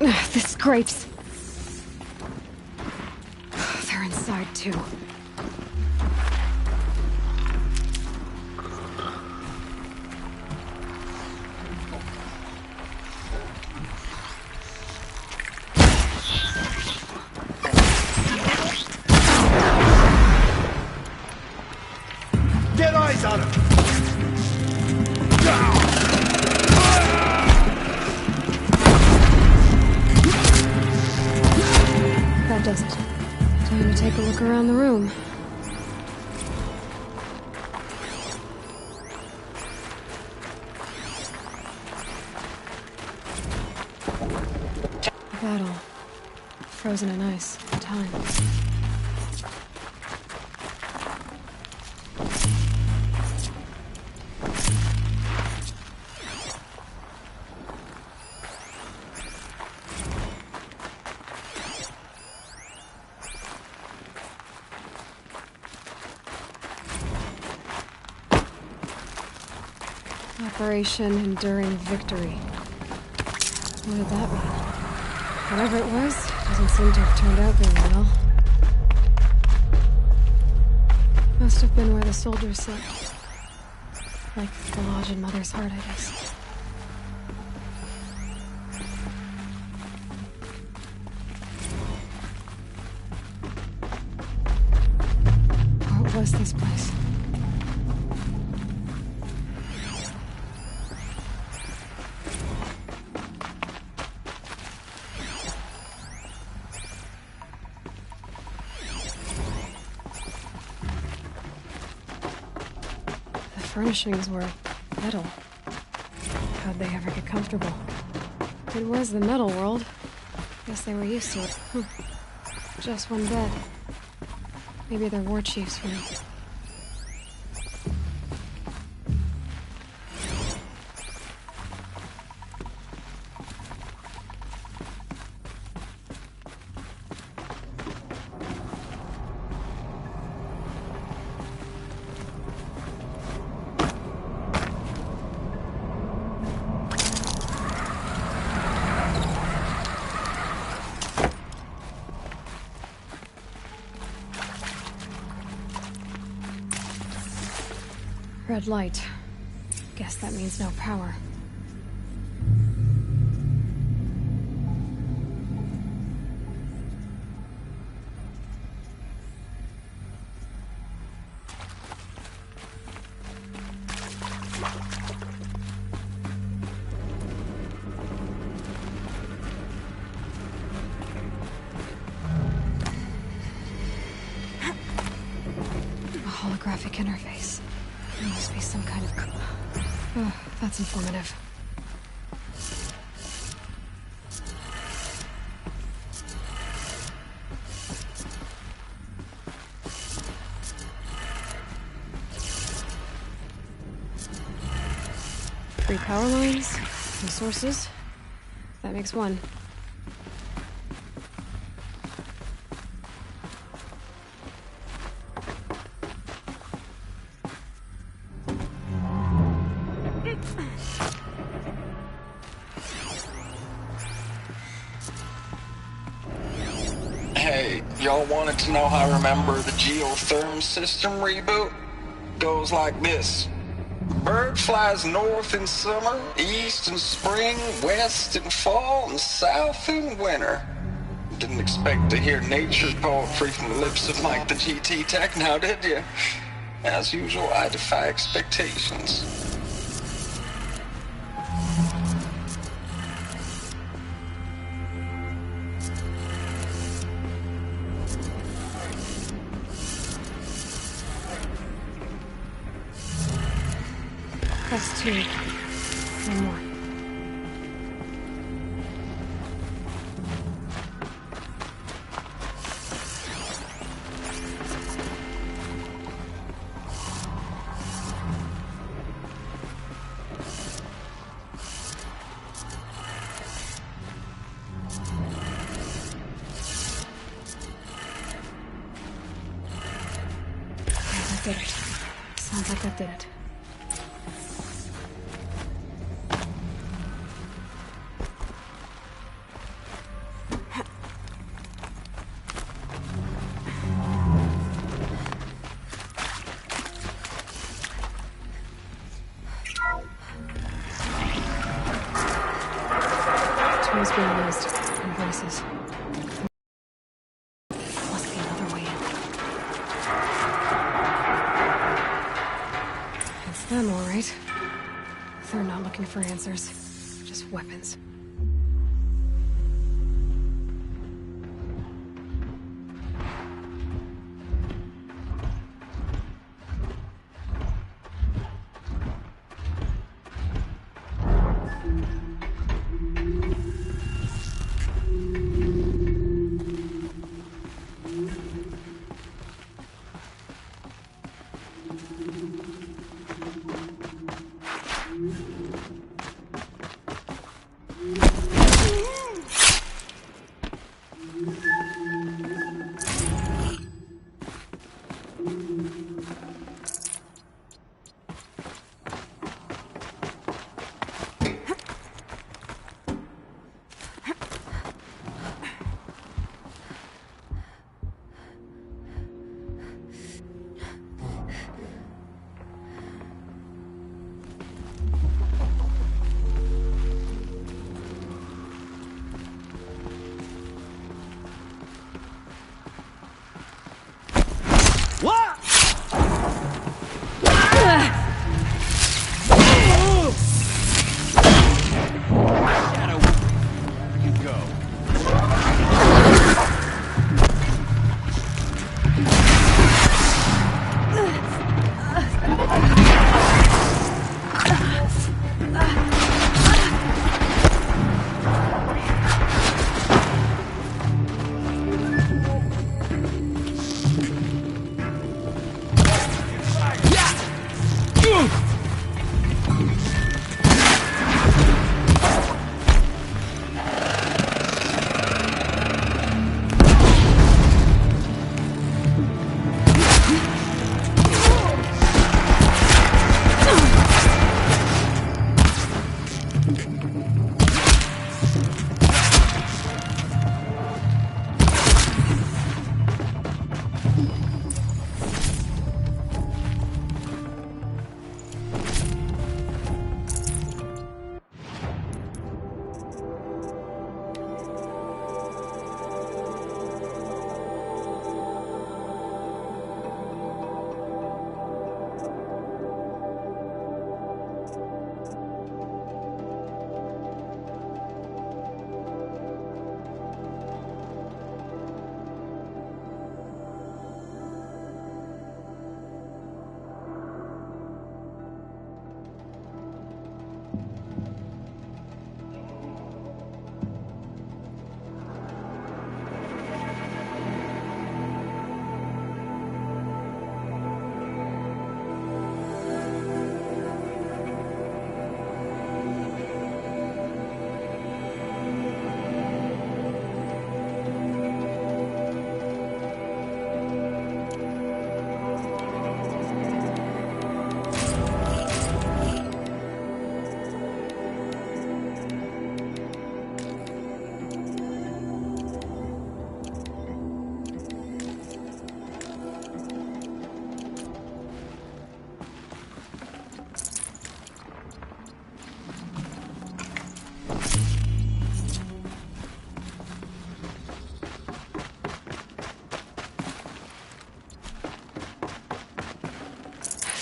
The scrapes. They're inside, too. Get eyes on him! That does it. Time to take a look around the room. The battle. Frozen in ice. Time. Operation Enduring Victory. What did that mean? Whatever it was, doesn't seem to have turned out very well. Must have been where the soldiers slept. Like the lodge in Mother's Heart, I guess. What was this place? Furnishings were metal. How'd they ever get comfortable? It was the metal world. Guess they were used to it. Just one bed. Maybe they're war chiefs for me. Red light. Guess that means no power. A holographic interface. There must be some kind of... Oh, that's informative. Three power lines, two sources. That makes one. Hey, y'all wanted to know how I remember the geotherm system reboot? Goes like this. Bird flies north in summer, east in spring, west in fall, and south in winter. Didn't expect to hear nature's poetry from the lips of Mike the GT Tech now, did you? As usual, I defy expectations. That's two. One more. That did it. Sounds like that did it. Must be used in places. Must be another way in. It's them, all right. They're not looking for answers, just weapons.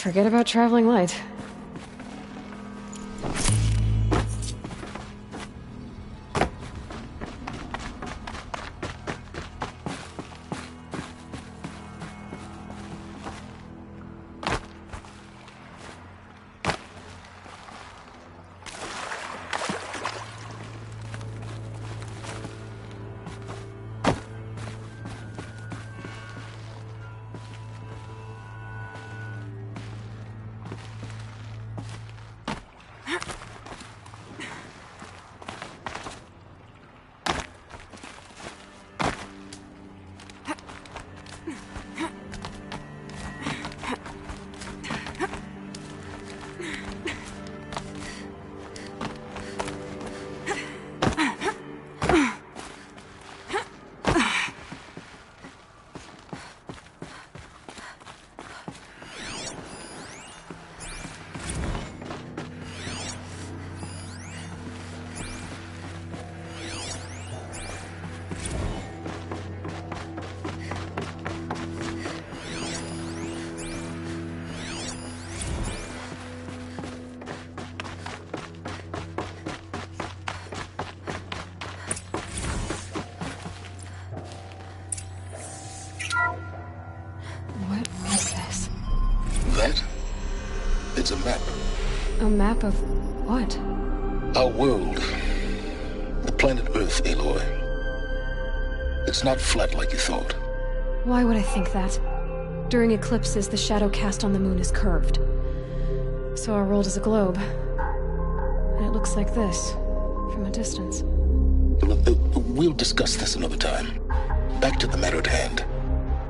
Forget about traveling light. A map of what? Our world. The planet Earth, Aloy. It's not flat like you thought. Why would I think that? During eclipses, the shadow cast on the moon is curved. So our world is a globe. And it looks like this, from a distance. We'll discuss this another time. Back to the matter at hand.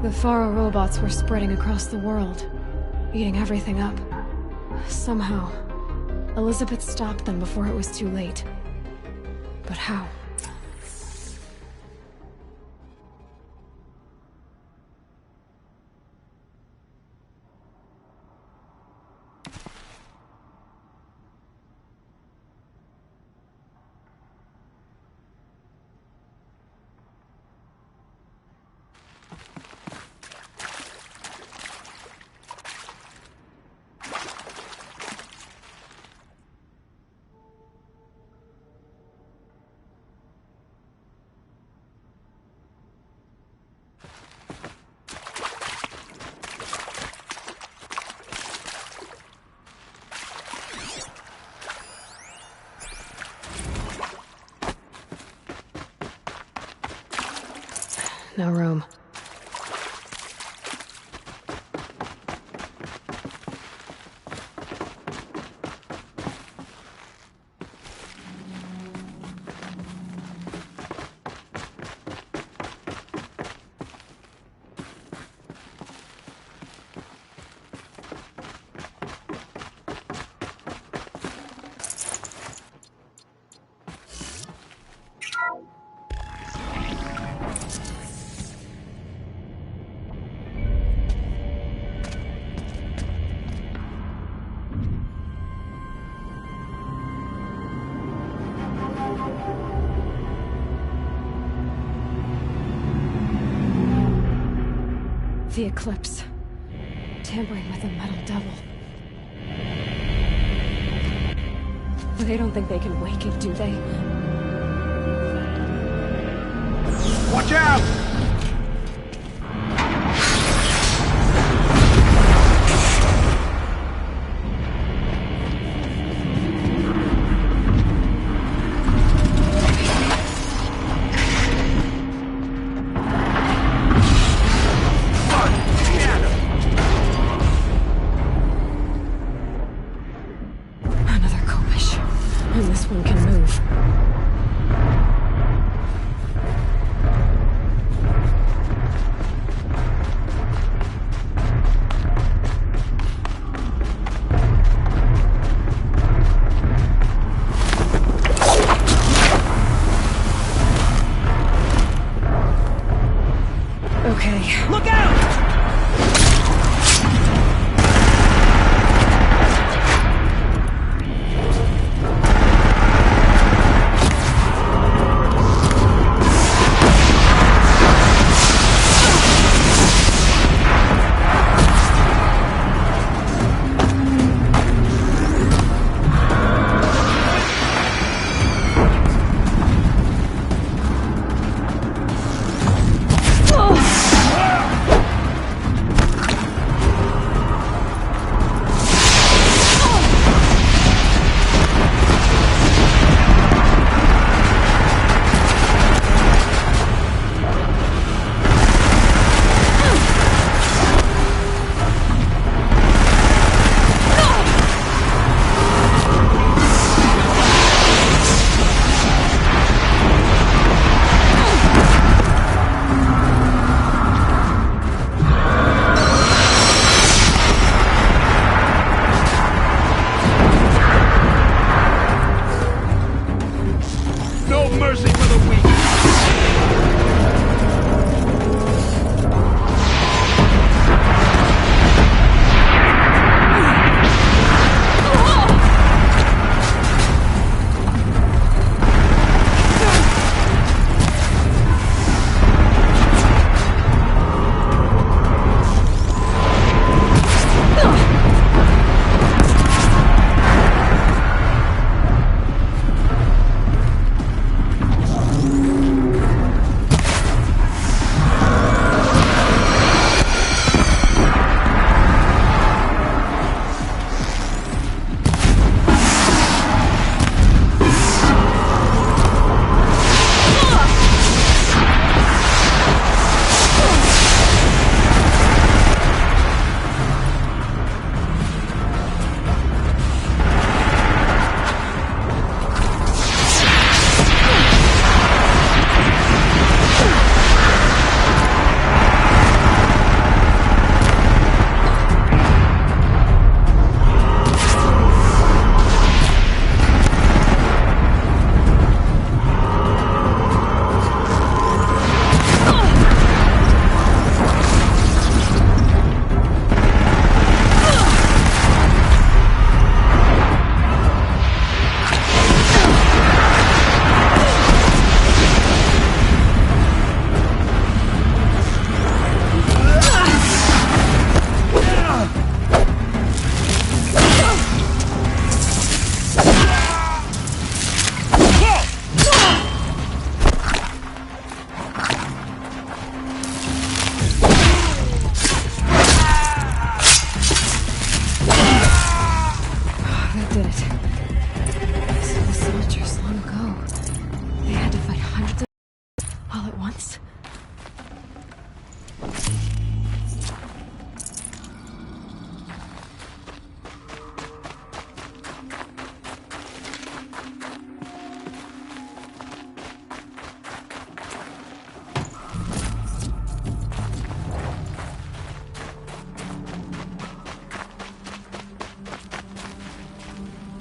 The Faro robots were spreading across the world, eating everything up. Somehow, Elizabeth stopped them before it was too late. But how? No room. The Eclipse. Tampering with the Metal Devil. They don't think they can wake it, do they? Watch out! Look out!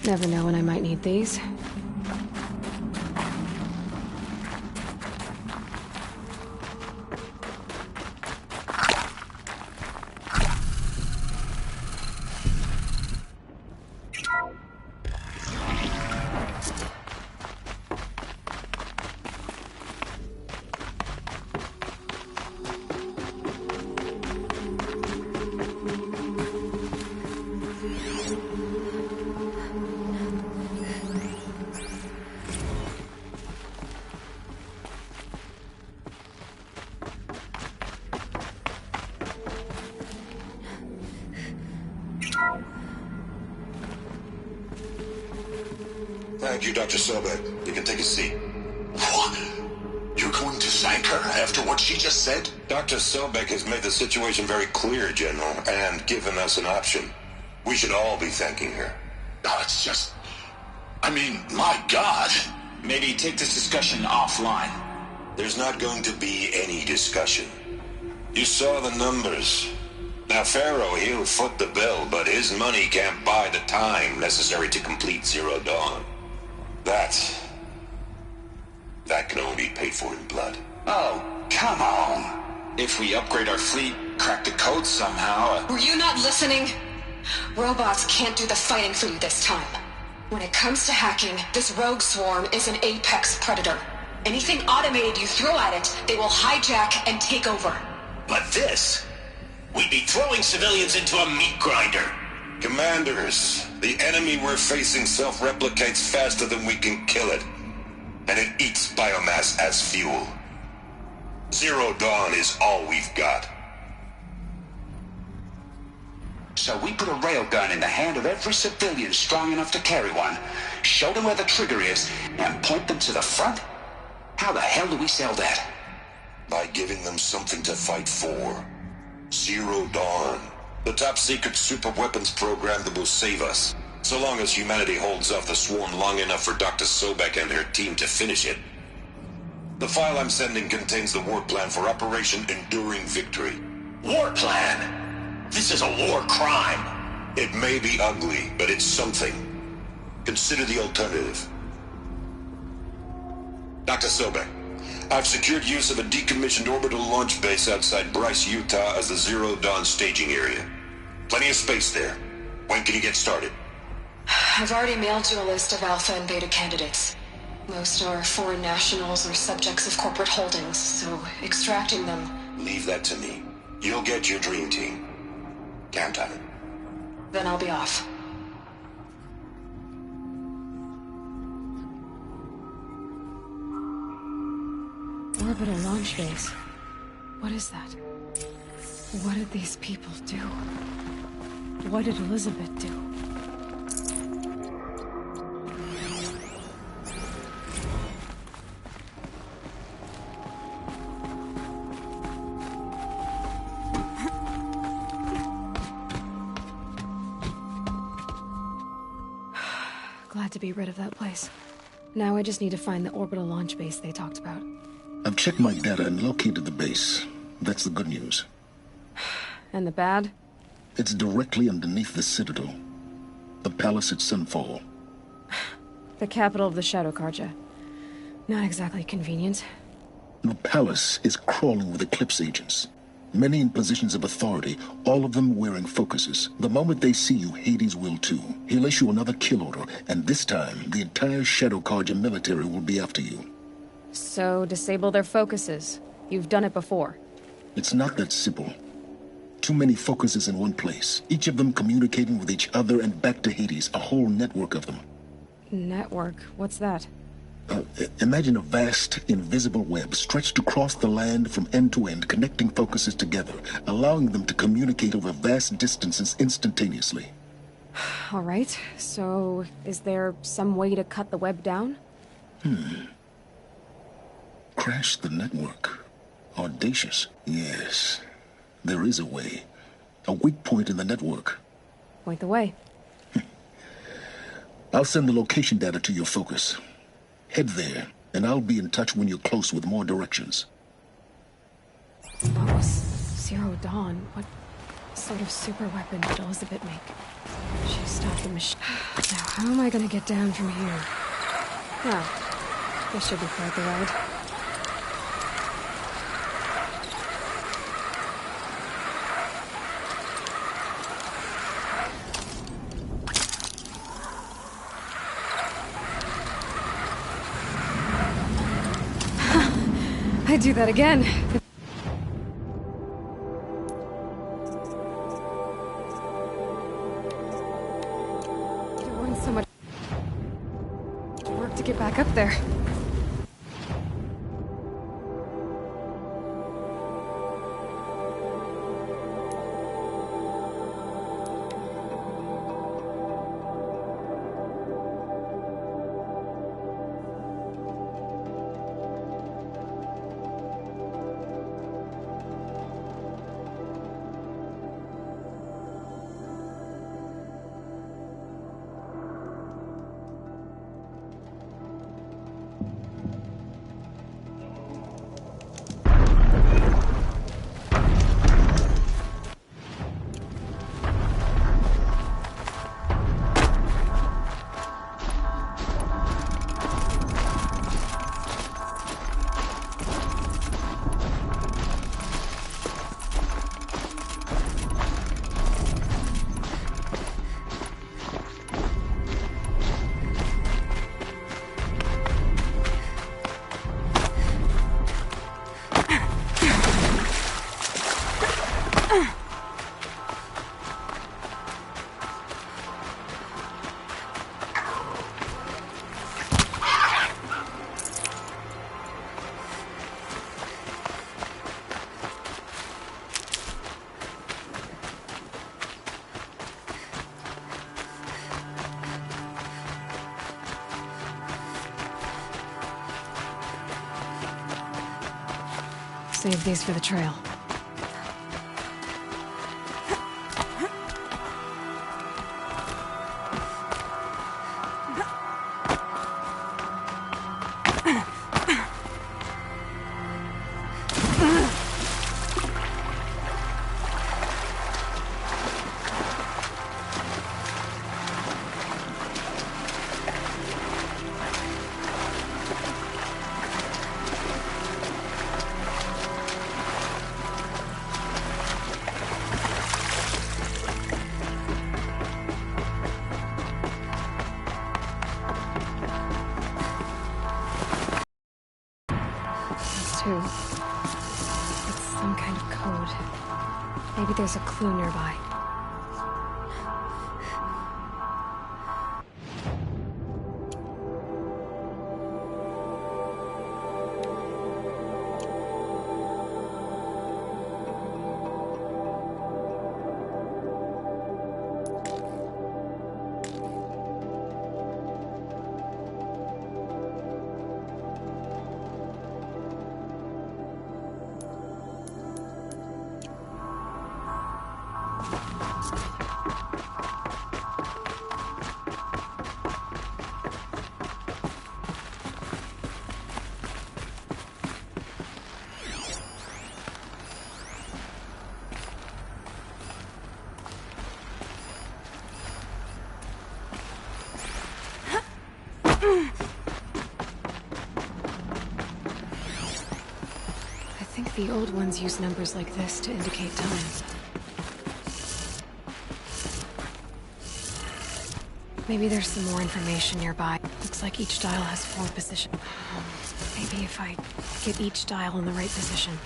Never know when I might need these. Thank you, Dr. Sobek. You can take a seat. What? You're going to thank her after what she just said? Dr. Sobek has made the situation very clear, General, and given us an option. We should all be thanking her. Oh, it's just... I mean, my God. Maybe take this discussion offline. There's not going to be any discussion. You saw the numbers. Now, Pharaoh, he'll foot the bill, but his money can't buy the time necessary to complete Zero Dawn. That can only be paid for in blood. Oh, come on. If we upgrade our fleet, crack the code somehow... Were you not listening? Robots can't do the fighting for you this time. When it comes to hacking, this rogue swarm is an apex predator. Anything automated you throw at it, they will hijack and take over. But this... We'd be throwing civilians into a meat grinder. Commanders, the enemy we're facing self-replicates faster than we can kill it. And it eats biomass as fuel. Zero Dawn is all we've got. So we put a railgun in the hand of every civilian strong enough to carry one, show them where the trigger is, and point them to the front? How the hell do we sell that? By giving them something to fight for. Zero Dawn. The top-secret super-weapons program that will save us. So long as humanity holds off the swarm long enough for Dr. Sobek and her team to finish it. The file I'm sending contains the war plan for Operation Enduring Victory. War plan? This is a war crime. It may be ugly, but it's something. Consider the alternative. Dr. Sobek, I've secured use of a decommissioned orbital launch base outside Bryce, Utah as the Zero Dawn staging area. Plenty of space there. When can you get started? I've already mailed you a list of alpha and beta candidates. Most are foreign nationals or subjects of corporate holdings, so extracting them... Leave that to me. You'll get your dream team. Count on it. Then I'll be off. Orbital launch base. What is that? What did these people do? What did Elizabeth do? Glad to be rid of that place. Now I just need to find the orbital launch base they talked about. I've checked my data and located the base. That's the good news. And the bad? It's directly underneath the Citadel. The palace at Sunfall. The capital of the Shadow Carja. Not exactly convenient. The palace is crawling with Eclipse agents. Many in positions of authority, all of them wearing focuses. The moment they see you, Hades will too. He'll issue another kill order, and this time, the entire Shadow Carja military will be after you. So, disable their focuses. You've done it before. It's not that simple. Too many focuses in one place, each of them communicating with each other and back to Hades, a whole network of them. Network? What's that? Imagine a vast, invisible web stretched across the land from end to end, connecting focuses together, allowing them to communicate over vast distances instantaneously. All right, so is there some way to cut the web down? Crash the network. Audacious. Yes, there is a way. A weak point in the network. Point the way. I'll send the location data to your focus. Head there, and I'll be in touch when you're close with more directions. What was Zero Dawn? Sort of super weapon did Elizabeth make? She stopped the machine. Now, how am I gonna get down from here? Well, this should be quite the ride. I'd do that again. There wasn't so much work to get back up there. Save these for the trail. It's some kind of code. Maybe there's a clue nearby. I think the old ones use numbers like this to indicate time. Maybe there's some more information nearby. Looks like each dial has 4 positions. Maybe if I get each dial in the right position.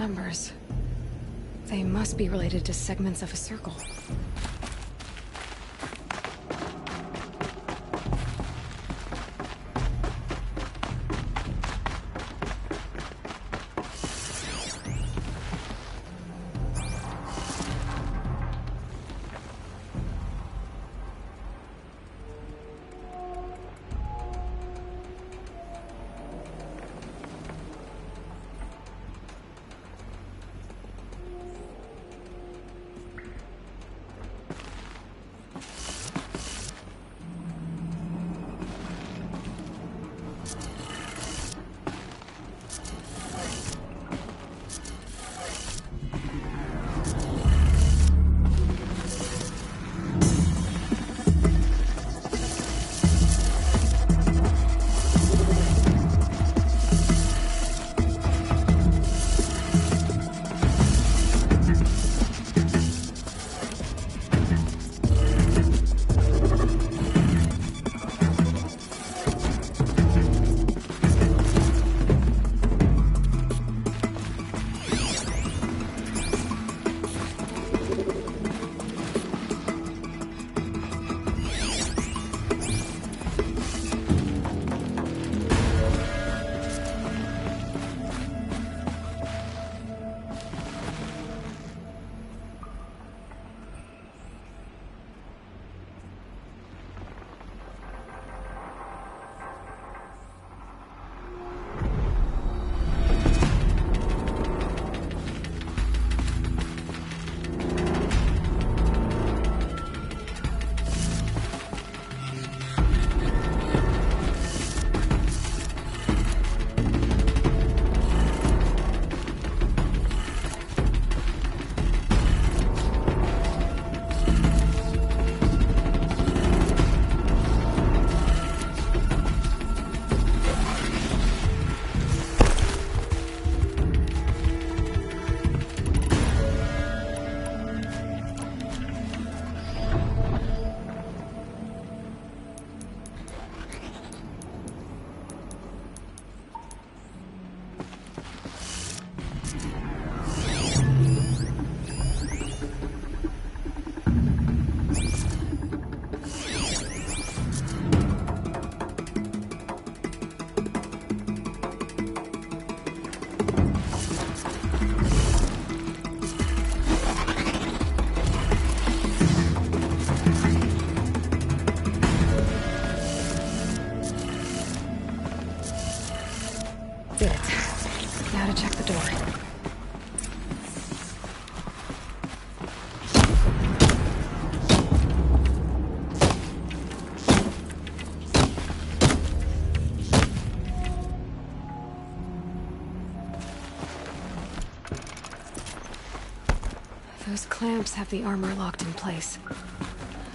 numbers. They must be related to segments of a circle. Did it. Now to check the door. Those clamps have the armor locked in place.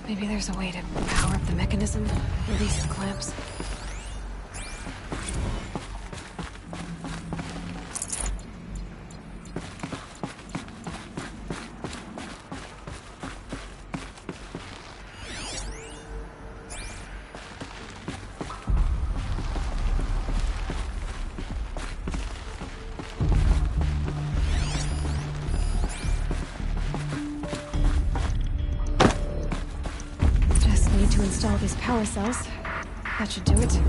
Maybe there's a way to power up the mechanism, release the clamps. To install these power cells. That should do it.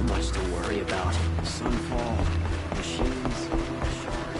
much to worry about. Sunfall, machines, shards.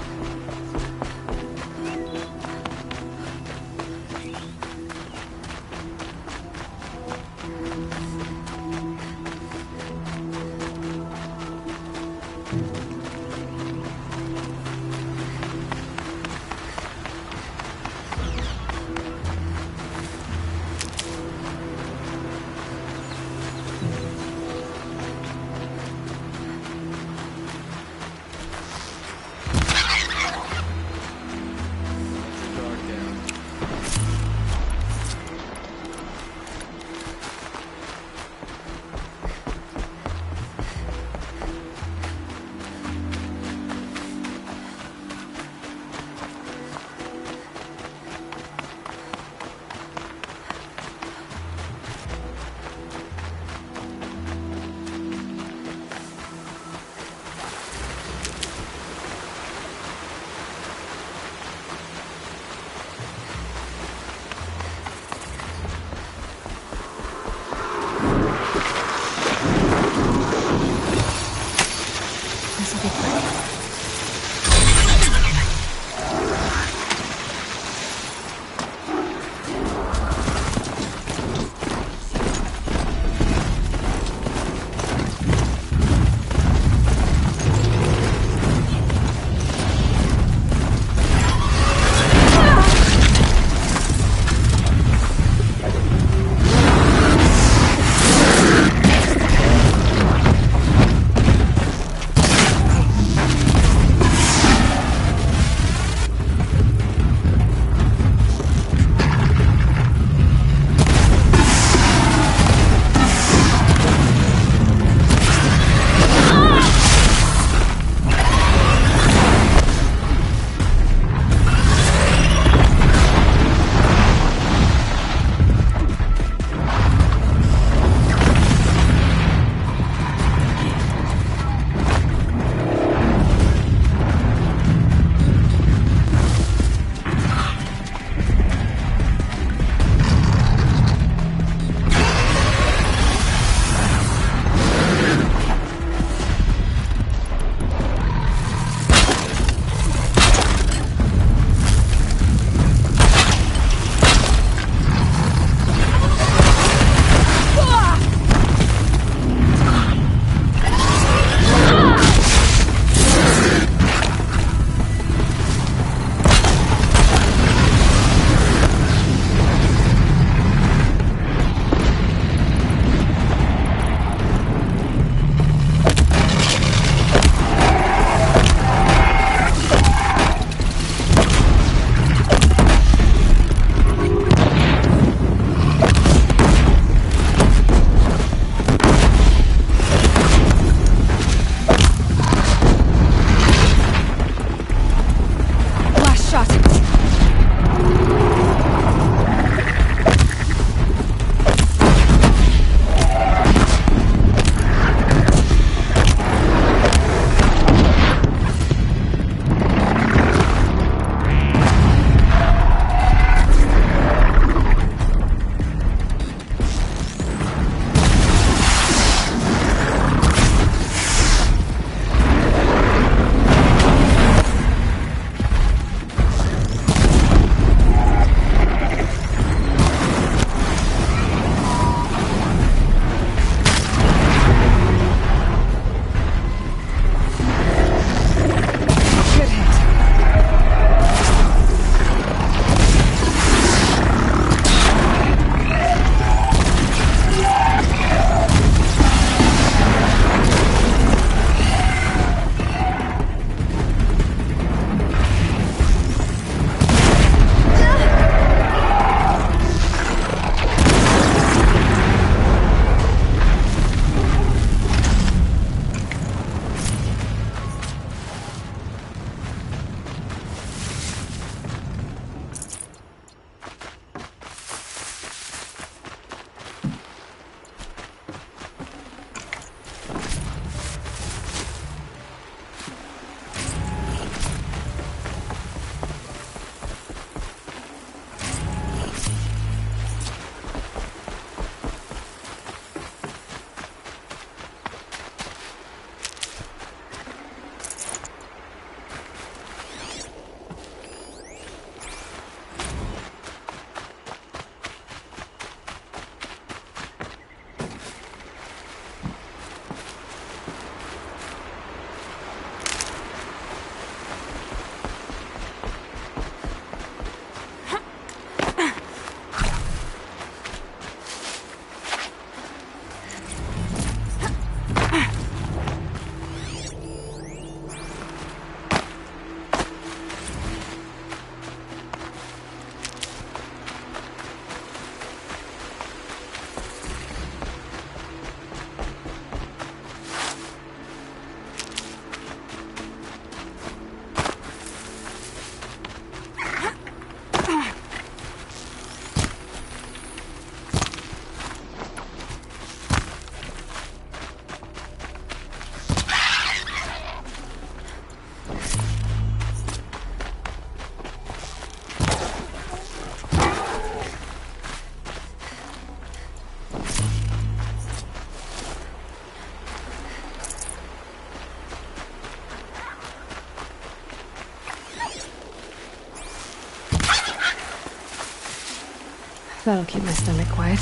That'll keep my stomach quiet.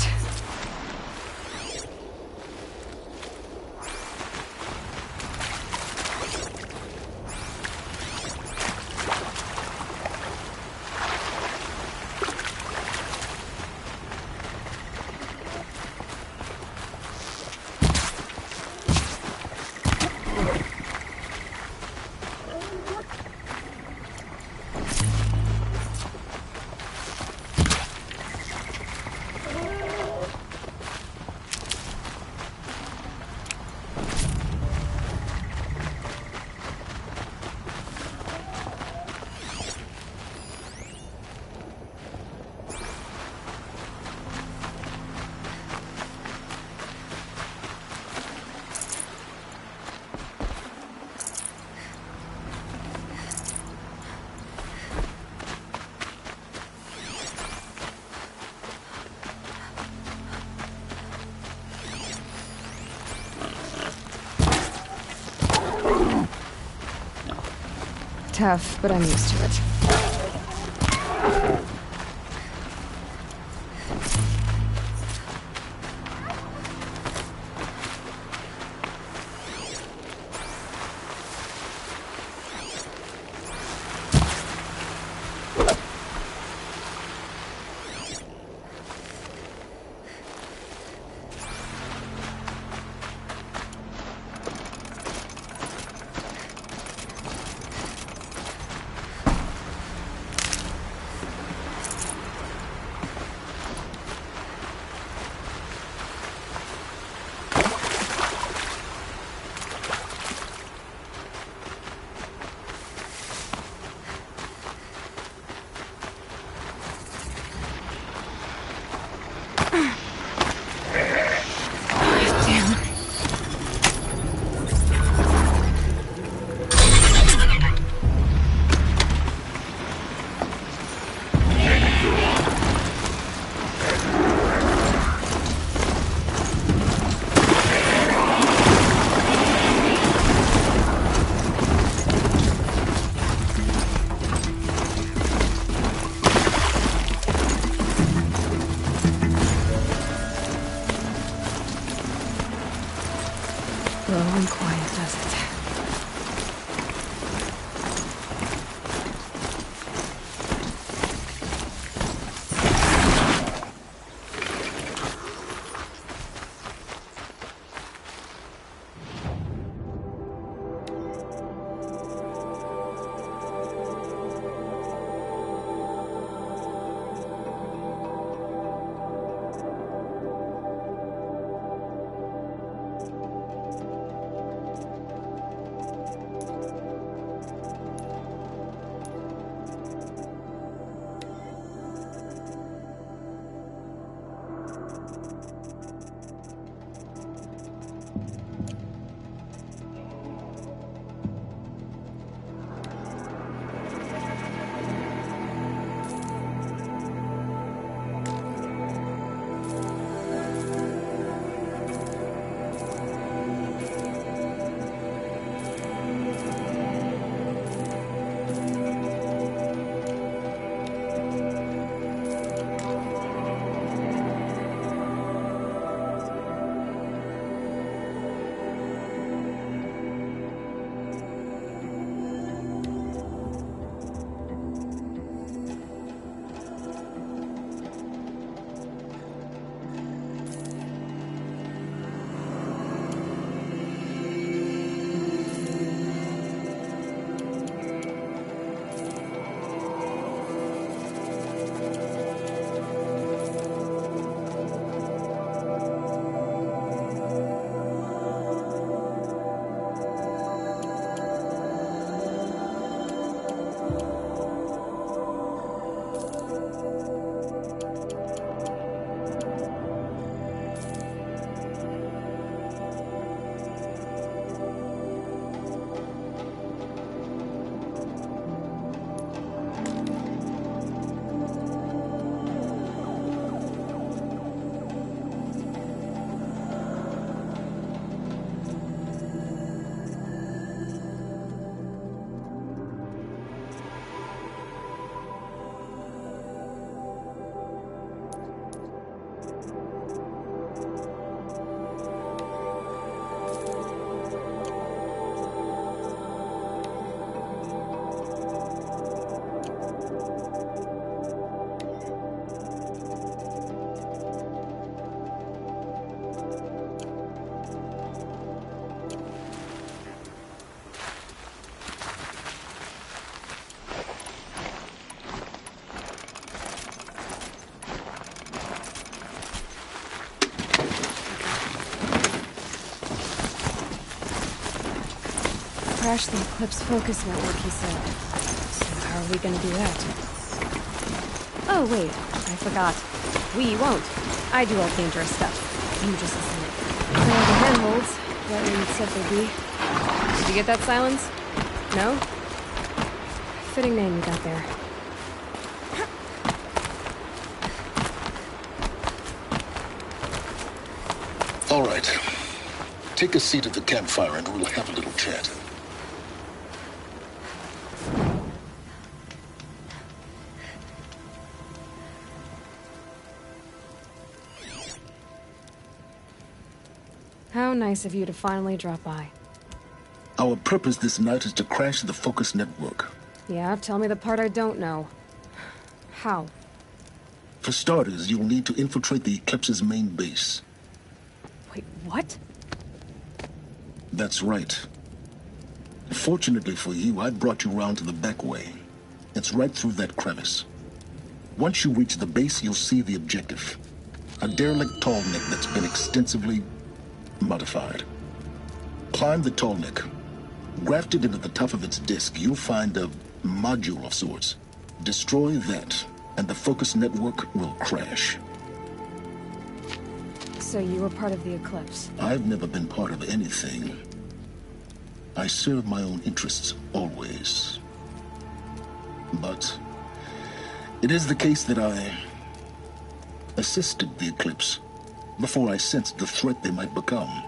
Tough, but I'm used to it. Slow and quiet, does it? crash the Eclipse focus network, he said. So how are we gonna do that? Oh, wait. I forgot. We won't. I do all dangerous stuff. You just listen in. So the handholds, right where you'd said they'd be. Did you get that, Silence? No? Fitting name you got there. All right. Take a seat at the campfire and we'll have a little chat. How nice of you to finally drop by. Our purpose this night is to crash the Focus network. Yeah, tell me the part I don't know. How? For starters, you'll need to infiltrate the Eclipse's main base. Wait, what? That's right. Fortunately for you, I brought you round to the back way. It's right through that crevice. Once you reach the base, you'll see the objective. A derelict tall neck that's been extensively modified. Climb the tall neck. Grafted into the top of its disk, you'll find a module of sorts. Destroy that, and the Focus network will crash. So you were part of the Eclipse? I've never been part of anything. I serve my own interests, always. But it is the case that I assisted the Eclipse before I sensed the threat they might become.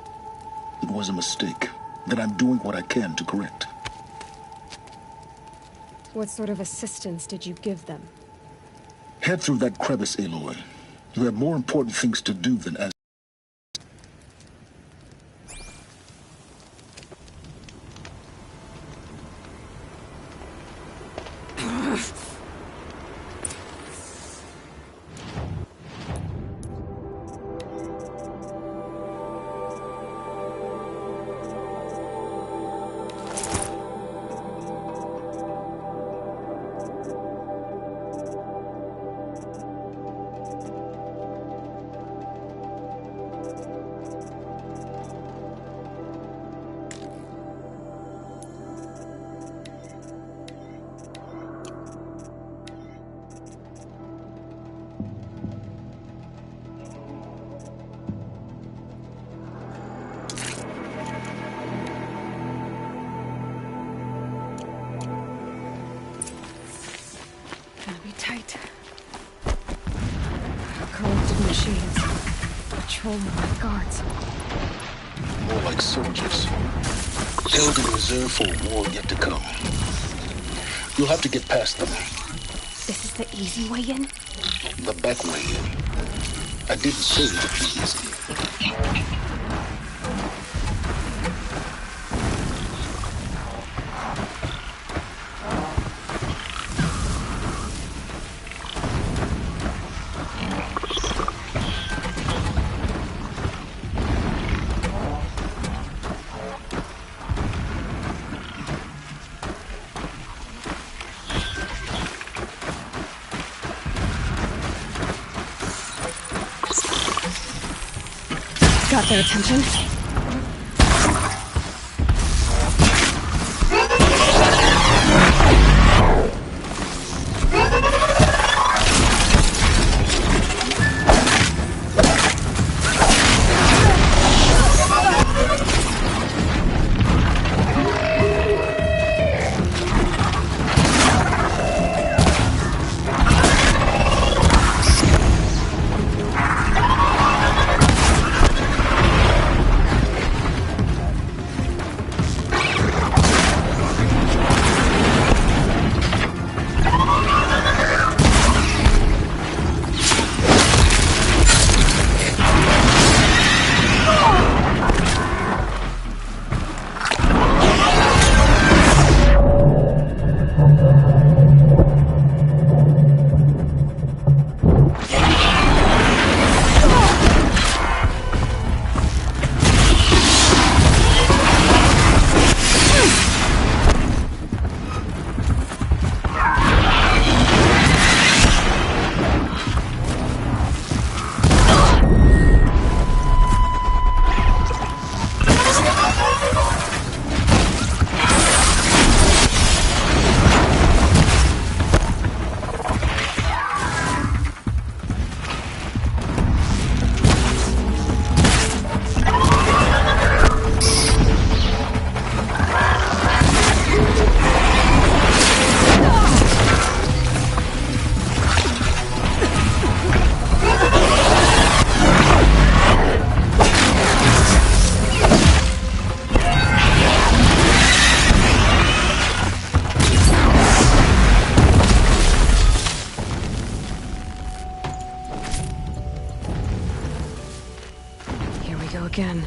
It was a mistake that I'm doing what I can to correct. What sort of assistance did you give them? Head through that crevice, Aloy. You have more important things to do than as... Tight. Corrupted machines. Patrolled by guards. More like soldiers. Held in reserve for a war yet to come. You'll have to get past them. This is the easy way in? The back way in. I didn't say it would be easy. Got their attention. go again.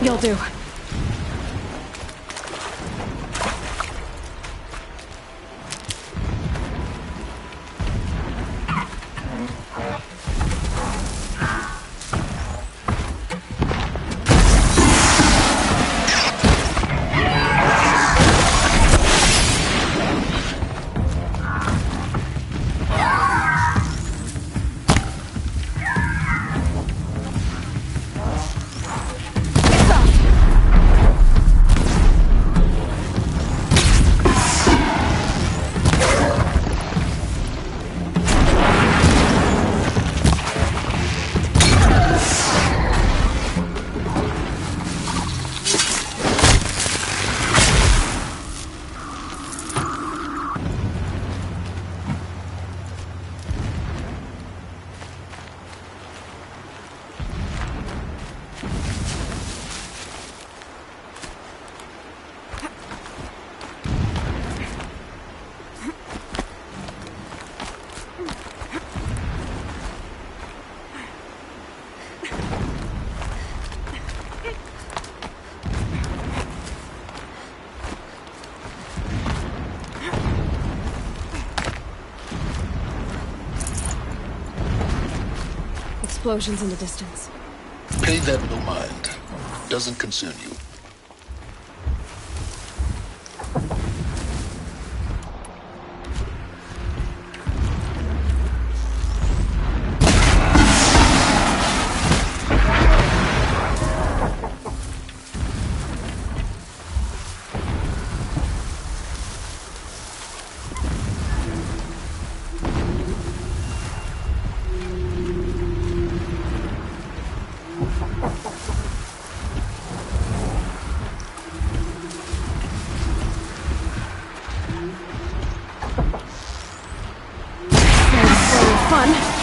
You'll do. Explosions in the distance. Pay that no mind. Doesn't concern you. Fun.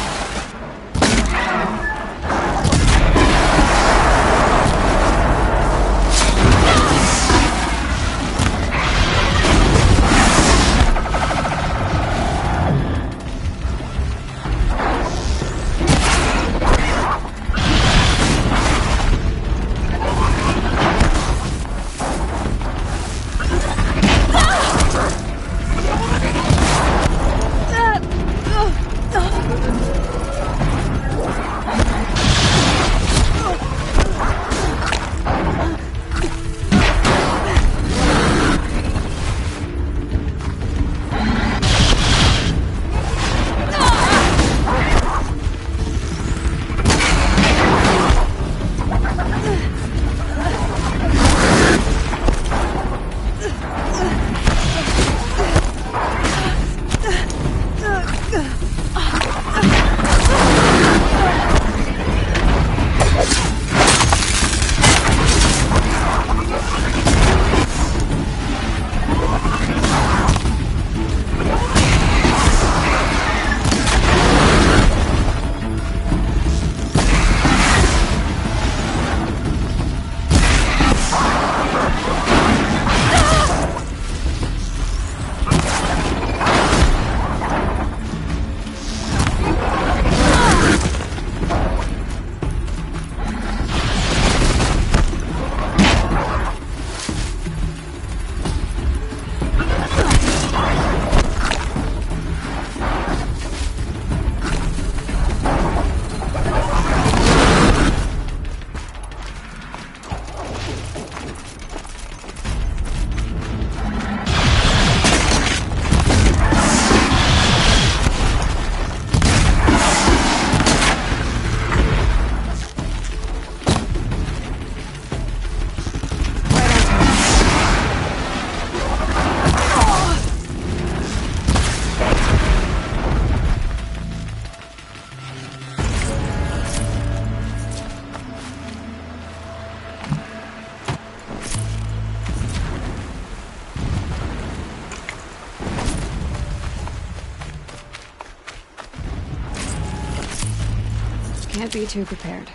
Can't be too prepared.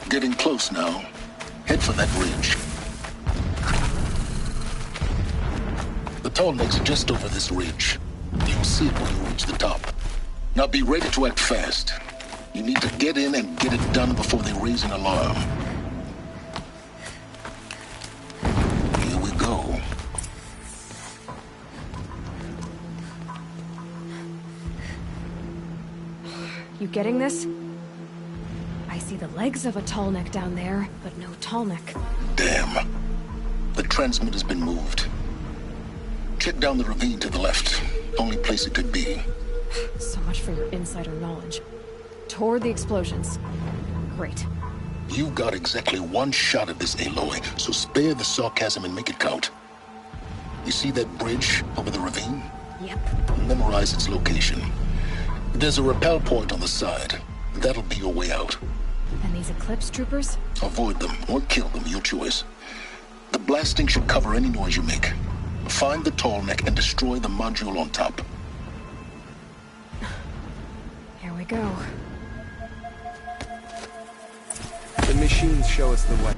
Getting close now. Head for that ridge. The tall necks are just over this ridge. You'll see it when you reach the top. Now be ready to act fast. You need to get in and get it done before they raise an alarm. Here we go. You getting this? I see the legs of a tall neck down there, but no tall neck. Damn. The transmitter's been moved. Check down the ravine to the left. Only place it could be. So much for your insider knowledge. Toward the explosions. Great. You got exactly one shot at this, Aloy, so spare the sarcasm and make it count. You see that bridge over the ravine? Yep. Memorize its location. There's a rappel point on the side. That'll be your way out. And these Eclipse troopers? Avoid them or kill them, your choice. The blasting should cover any noise you make. Find the tall neck and destroy the module on top. Here we go. The machines show us the way.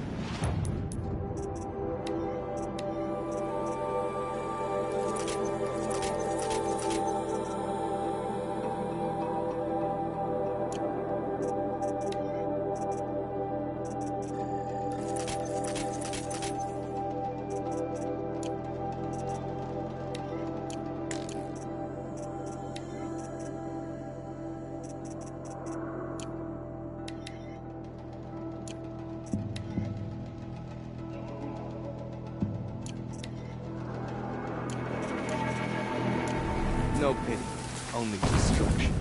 No pity, only destruction.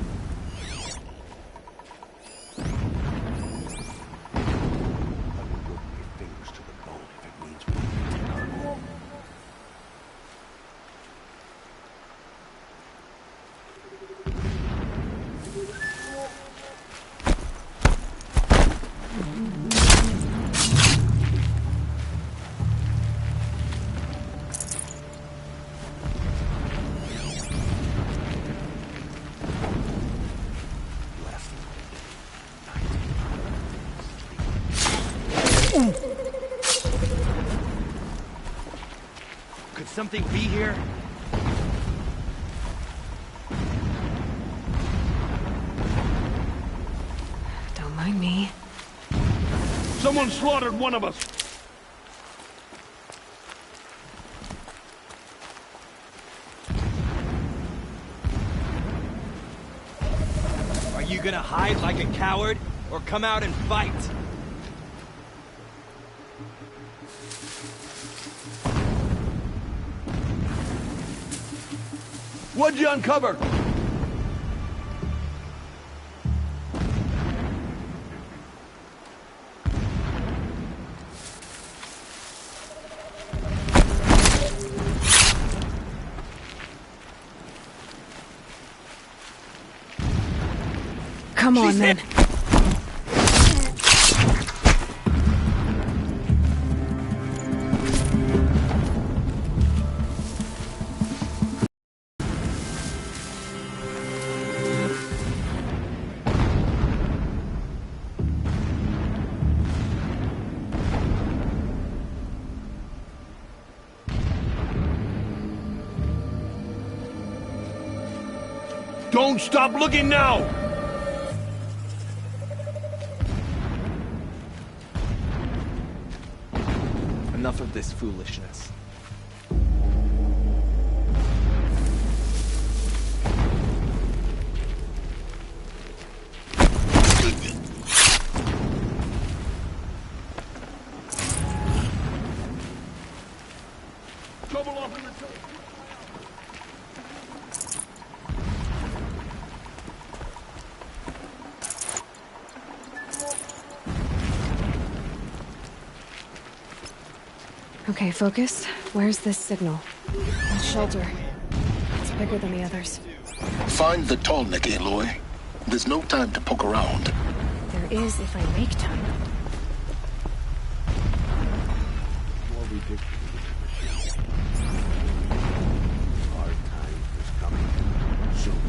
Could something be here? Don't mind me. Someone slaughtered one of us. Are you gonna hide like a coward, or come out and fight? What'd you uncover? Come on, then. Don't stop looking now! Enough of this foolishness. Trouble off in the top. Okay, focus. Where's this signal? That shelter. It's bigger than the others. Find the Tallneck, Aloy. There's no time to poke around. There is if I make time. More ridiculous. Our time is coming soon.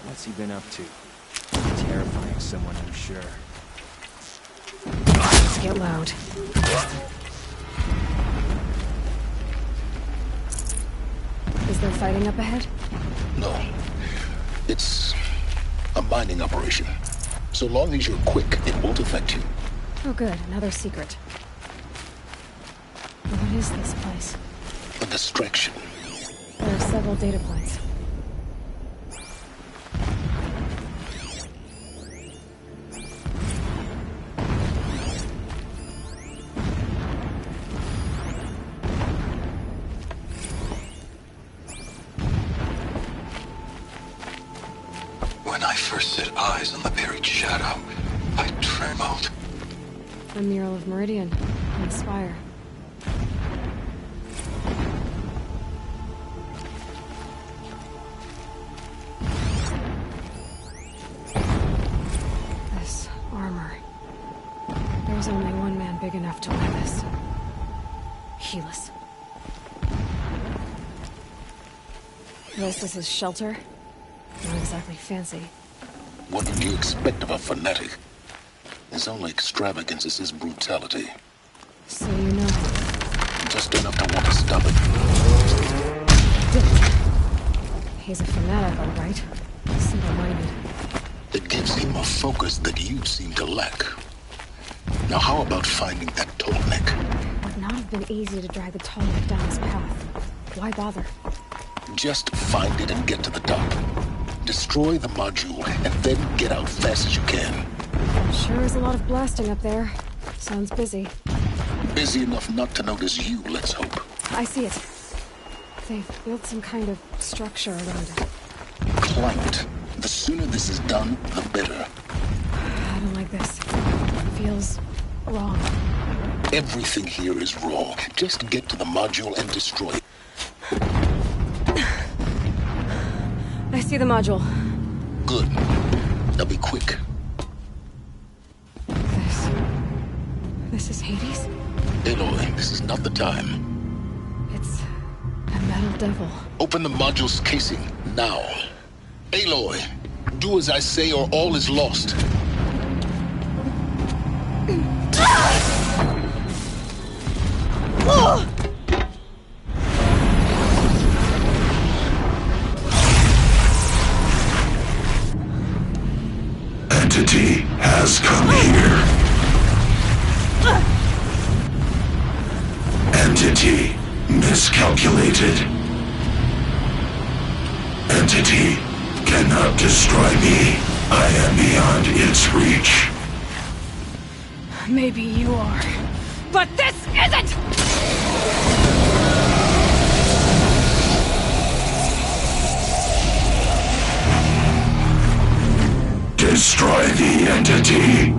What's he been up to? Terrifying someone, I'm sure. Let's get loud. Is there fighting up ahead? No. It's a mining operation. So long as you're quick, it won't affect you. Oh good, another secret. What is this place? A distraction. There are several data points. When I first set eyes on the buried shadow, I trembled. A mural of Meridian and the spire. This armor. There was only one man big enough to wear this. Helis. This is his shelter. Not exactly fancy. What would you expect of a fanatic? His only extravagance is his brutality. So you know him. Just enough to want to stop it. He's a fanatic, all right. Single-minded. It gives him a focus that you seem to lack. Now how about finding that Tallneck? Would not have been easy to drag the Tallneck down his path. Why bother? Just find it and get to the top. Destroy the module, and then get out fast as you can. Sure is a lot of blasting up there. Sounds busy. Busy enough not to notice you, let's hope. I see it. They've built some kind of structure around it. Climb it. The sooner this is done, the better. I don't like this. It feels wrong. Everything here is wrong. Just get to the module and destroy it. I see the module. Good. Now be quick. This is Hades? Aloy, this is not the time. It's a metal devil. Open the module's casing, now. Aloy, do as I say or all is lost. Entity has come here. Entity miscalculated. Entity cannot destroy me. I am beyond its reach. Maybe you are. But this isn't! Destroy the entity.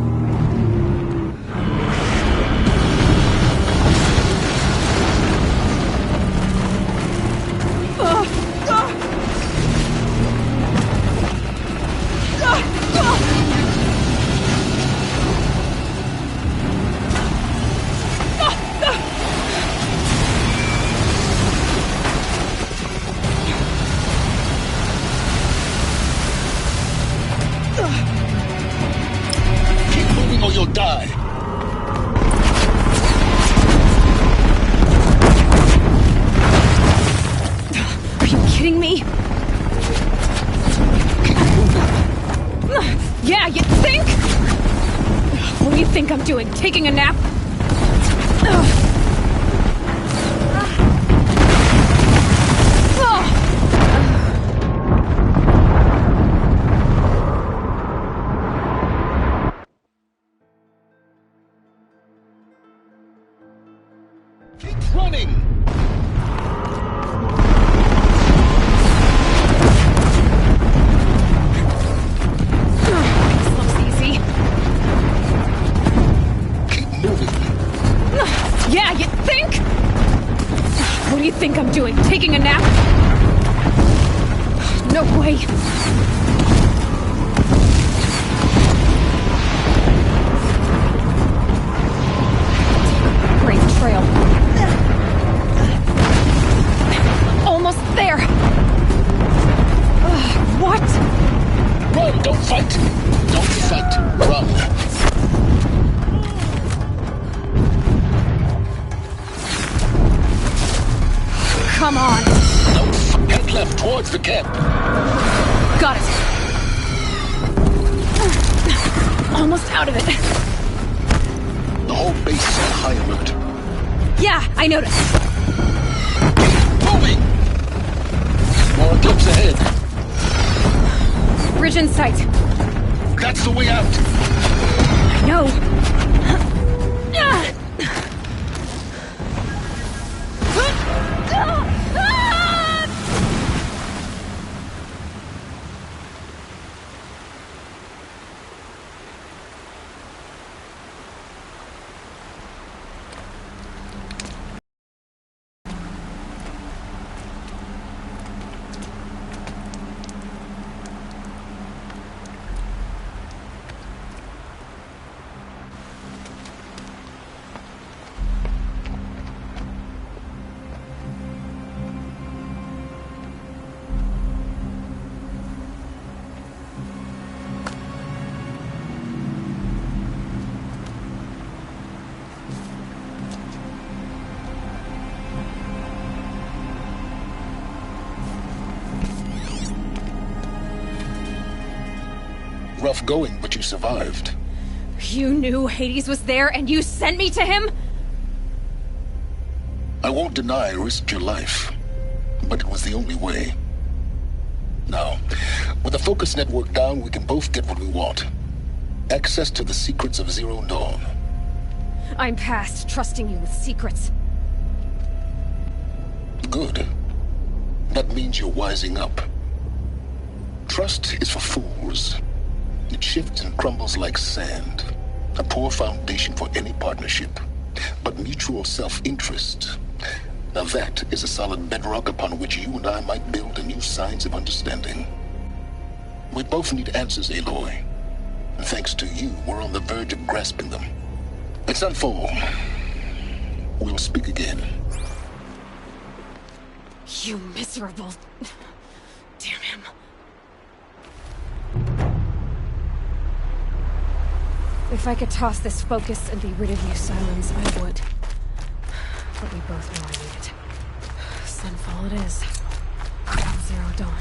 Keep moving or you'll die. Are you kidding me? Keep moving. Yeah, you think? What do you think I'm doing? Taking a nap? way! Great trail. Almost there! What? Run! Don't fight! Don't fight! Run! Come on! No! Head left towards the camp! Got it! Almost out of it. The whole base is on high alert. Yeah, I noticed. Moving! More eclipse ahead. Bridge in sight. That's the way out! I know. Rough going, but you survived. You knew Hades was there and you sent me to him? I won't deny I risked your life, but it was the only way. Now, with the focus network down, we can both get what we want. Access to the secrets of Zero Dawn. I'm past trusting you with secrets. Good. That means you're wising up. Trust is for fools. It shifts and crumbles like sand. A poor foundation for any partnership. But mutual self-interest, now that is a solid bedrock upon which you and I might build a new science of understanding. We both need answers, Aloy. And thanks to you, we're on the verge of grasping them. Let's unfold. We'll speak again. You miserable... Damn him. If I could toss this focus and be rid of you, Silence, I would. But we both know I need it. Sunfall it is. Zero Dawn.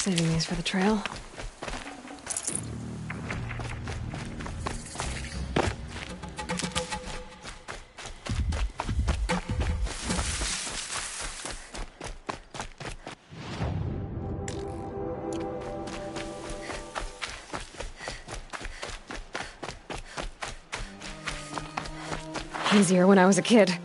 Saving these for the trail. Easier when I was a kid.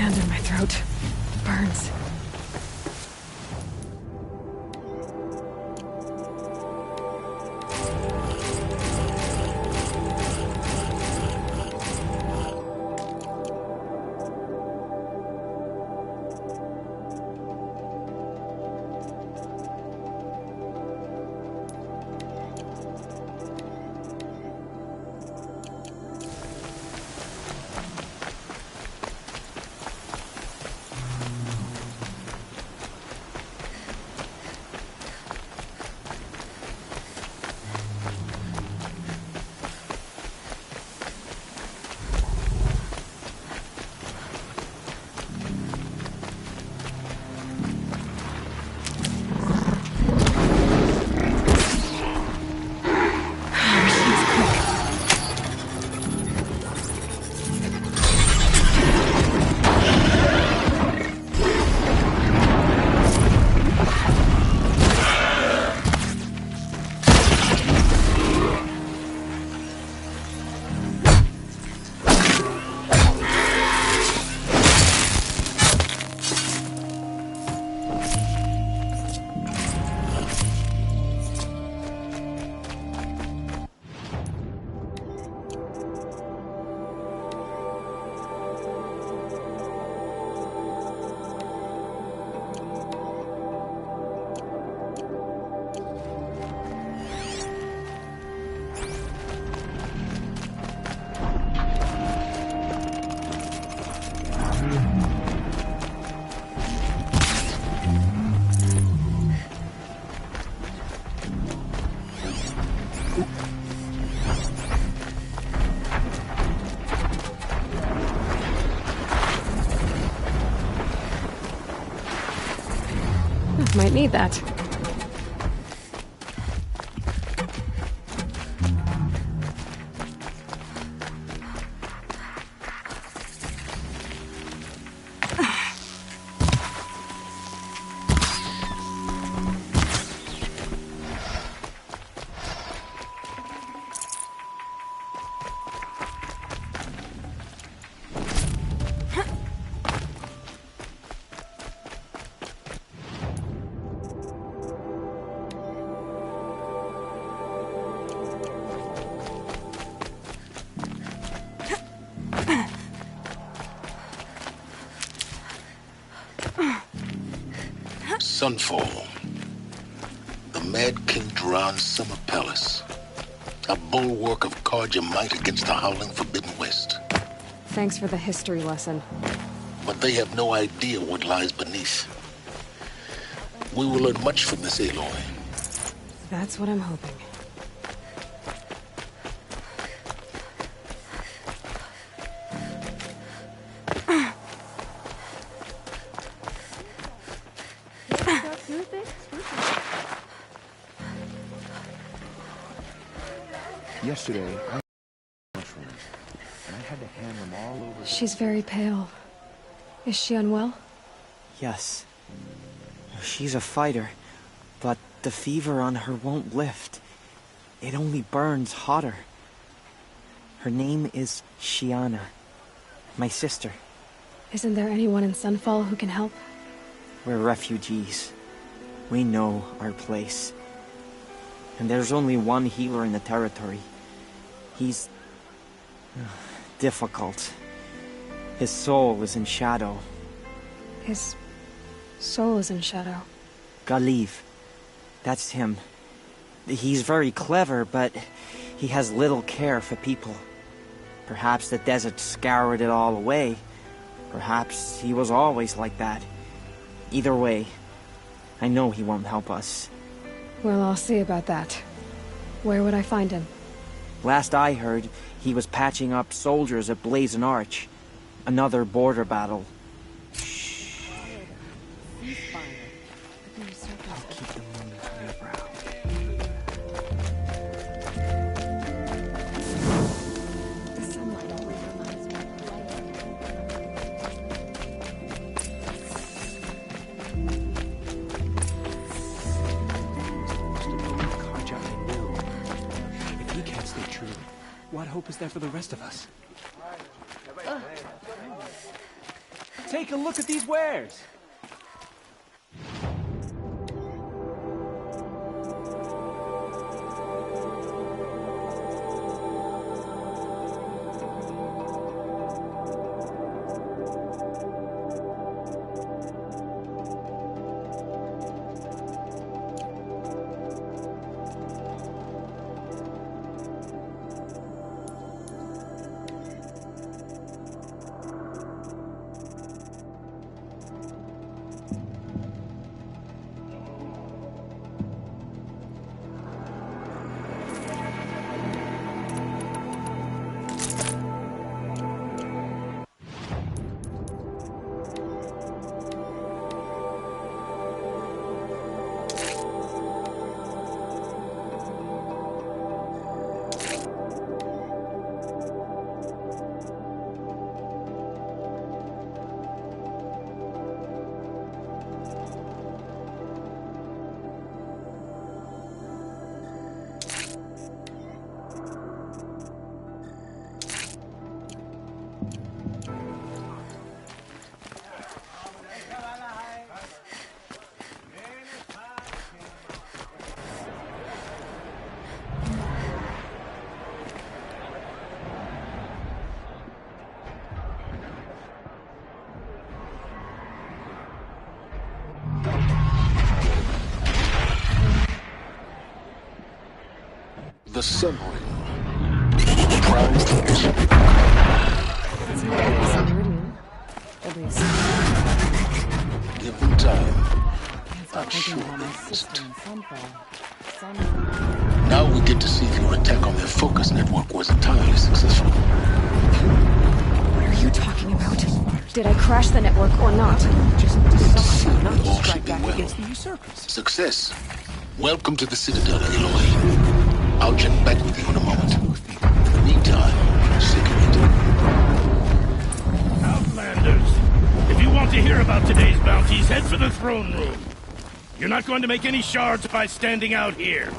hand in my throat. Burns. Might need that. Sunfall. The Mad King Duran Summer Palace. A bulwark of Carja might against the howling Forbidden West. Thanks for the history lesson. But they have no idea what lies beneath. We will learn much from this, Aloy. That's what I'm hoping. Yesterday, I mushrooms, and I had to hand them all over. She's very pale. Is she unwell? Yes. She's a fighter, but the fever on her won't lift. It only burns hotter. Her name is Shiana, my sister. Isn't there anyone in Sunfall who can help? We're refugees. We know our place. And there's only one healer in the territory. He's difficult. His soul is in shadow. His soul is in shadow. Galiv. That's him. He's very clever, but he has little care for people. Perhaps the desert scoured it all away. Perhaps he was always like that. Either way, I know he won't help us. Well, I'll see about that. Where would I find him? Last I heard, he was patching up soldiers at Blazon Arch. Another border battle. I'll keep the moment on your brow. The sunlight always reminds me of Carja I knew. If he can't stay true, what hope is there for the rest of us? take a look at these wares. The Sun Ring. Prized possession. It's not like it's an Iridium. At least. Give them time. Stop I'm thinking sure about my they sister missed. and Sunfall. Now we get to see if your attack on their focus network was entirely successful. What are you talking about? Did I crash the network or not? Just decide Not to all strike should be back well. against the usurpers. Success. Welcome to the Citadel, Aloy. I'll check back with you in a moment. Meantime, second. Outlanders, if you want to hear about today's bounties, head for the throne room. You're not going to make any shards by standing out here.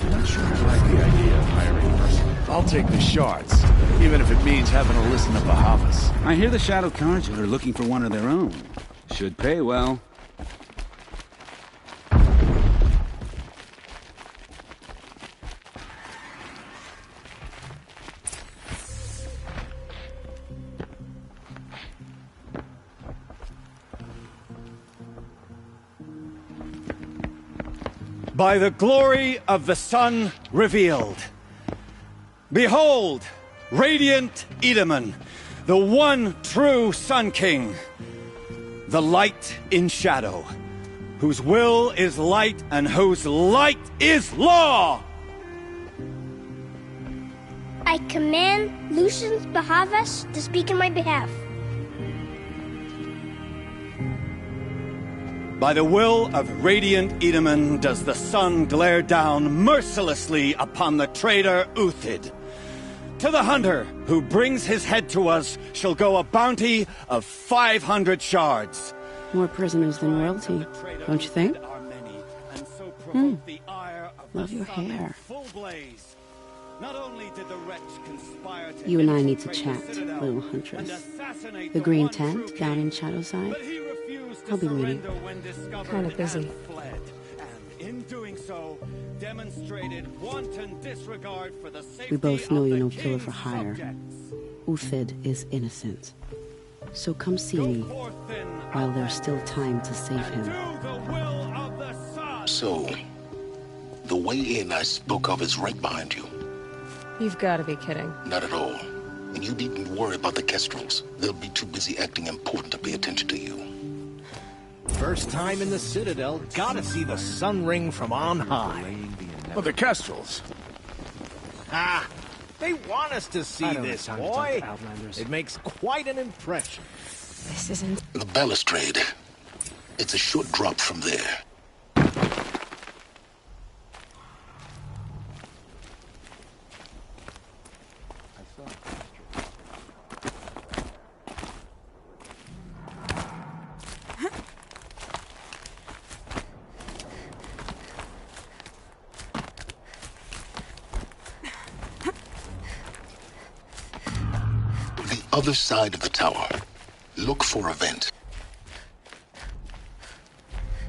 I'm not sure I like the idea of hiring a person. I'll take the shards, even if it means having to listen to Bahavas. I hear the Shadow Carja are looking for one of their own. Should pay well. By the glory of the sun revealed. Behold, radiant Edaman, the one true Sun King, the light in shadow, whose will is light and whose light is law! I command Lucius Bahavas to speak in my behalf. By the will of radiant Edaman does the sun glare down mercilessly upon the traitor Uthid. To the hunter who brings his head to us shall go a bounty of 500 shards. More prisoners than royalty, don't you think? Love your hair. You and I need to chat, little huntress. The green tent down in Shadowside? I'll be waiting. Kind of busy. We both know you're no killer for hire. Uthid is innocent. So come see me while there's still time to save him. So, the way in I spoke of is right behind you. You've got to be kidding. Not at all. And you needn't worry about the Kestrels. They'll be too busy acting important to pay attention to you. First time in the Citadel, gotta see the Sun Ring from on high. Well, the Kestrels. Ah, they want us to see this, boy. It makes quite an impression. This isn't... The balustrade. It's a short drop from there. Other side of the tower. Look for a vent.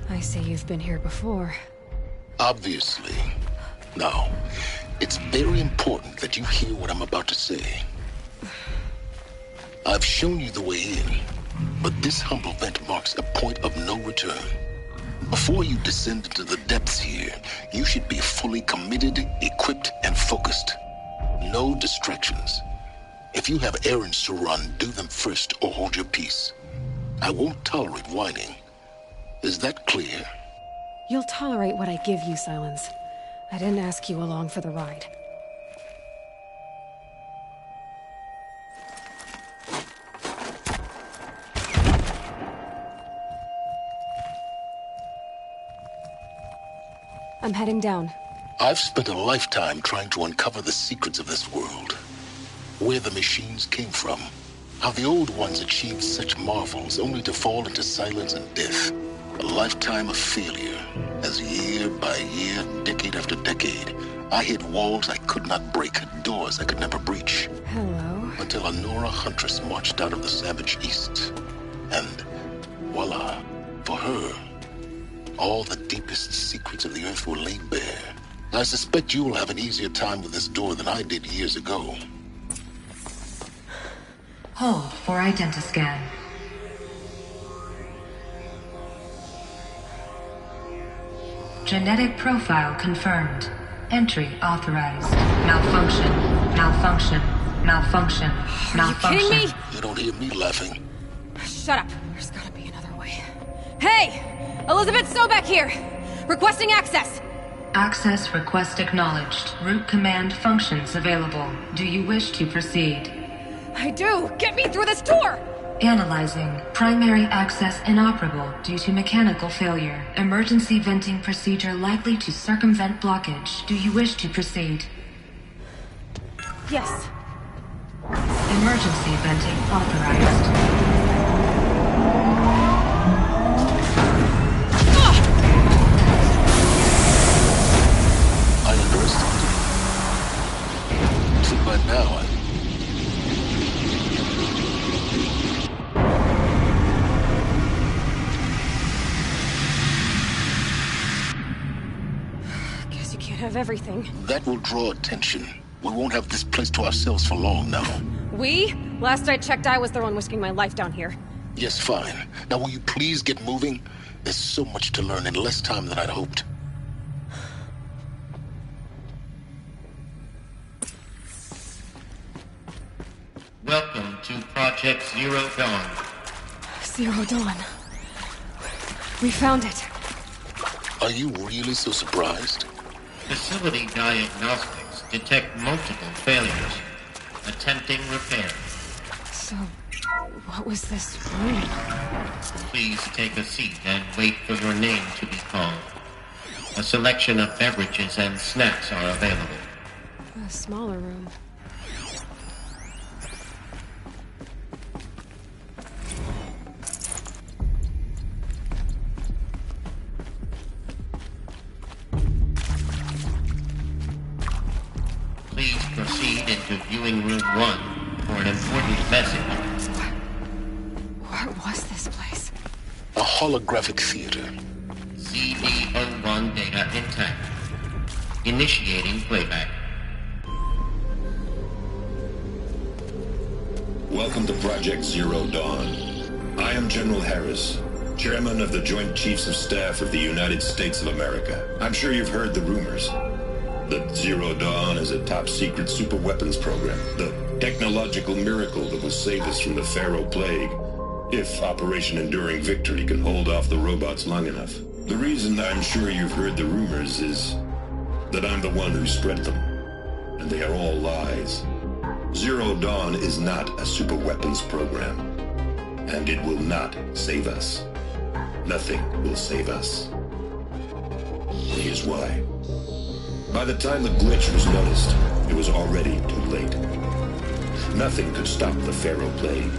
I see you've been here before. Obviously. Now, it's very important that you hear what I'm about to say. I've shown you the way in, but this humble vent marks a point of no return. Before you descend into the depths here, you should be fully committed, equipped, and focused. No distractions. If you have errands to run, do them first or hold your peace. I won't tolerate whining. Is that clear? You'll tolerate what I give you, Silence. I didn't ask you along for the ride. I'm heading down. I've spent a lifetime trying to uncover the secrets of this world. Where the machines came from. How the old ones achieved such marvels only to fall into silence and death. A lifetime of failure, as year by year, decade after decade, I hit walls I could not break, doors I could never breach. Hello. Until a Nora huntress marched out of the savage east. And voila, for her, all the deepest secrets of the earth were laid bare. I suspect you will have an easier time with this door than I did years ago. Hold for identiscan. Genetic profile confirmed. Entry authorized. Malfunction. Malfunction. Malfunction. Malfunction. Are you kidding me? You don't hear me laughing. Shut up. There's gotta be another way. Hey! Elizabeth Sobek here! Requesting access! Access request acknowledged. Root command functions available. Do you wish to proceed? I do! Get me through this door! Analyzing. Primary access inoperable due to mechanical failure. Emergency venting procedure likely to circumvent blockage. Do you wish to proceed? Yes. Emergency venting authorized. I underestimated you. See, by now, Guess you can't have everything. that will draw attention. We won't have this place to ourselves for long now. We? Last I checked, I was the one risking my life down here. Yes, fine. Now will you please get moving? There's so much to learn in less time than I'd hoped. Welcome to Project Zero Dawn. Zero Dawn. We found it. Are you really so surprised? Facility diagnostics detect multiple failures. Attempting repair. So, what was this room? Please take a seat and wait for your name to be called. A selection of beverages and snacks are available. A smaller room. Please proceed into viewing room 1 for an important message. What was this place? A holographic theater. CD01 data intact. Initiating playback. Welcome to Project Zero Dawn. I am General Harris, Chairman of the Joint Chiefs of Staff of the United States of America. I'm sure you've heard the rumors. That Zero Dawn is a top-secret superweapons program, the technological miracle that will save us from the Pharaoh Plague, if Operation Enduring Victory can hold off the robots long enough. The reason I'm sure you've heard the rumors is that I'm the one who spread them, and they are all lies. Zero Dawn is not a superweapons program, and it will not save us. Nothing will save us. Here's why. By the time the glitch was noticed, it was already too late. Nothing could stop the Pharaoh Plague.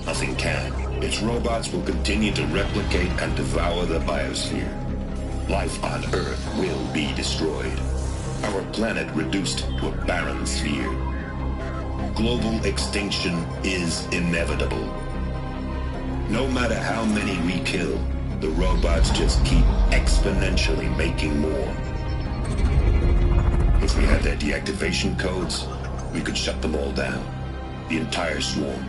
Nothing can. Its robots will continue to replicate and devour the biosphere. Life on Earth will be destroyed. Our planet reduced to a barren sphere. Global extinction is inevitable. No matter how many we kill, the robots just keep exponentially making more. If we had their deactivation codes, we could shut them all down. The entire swarm.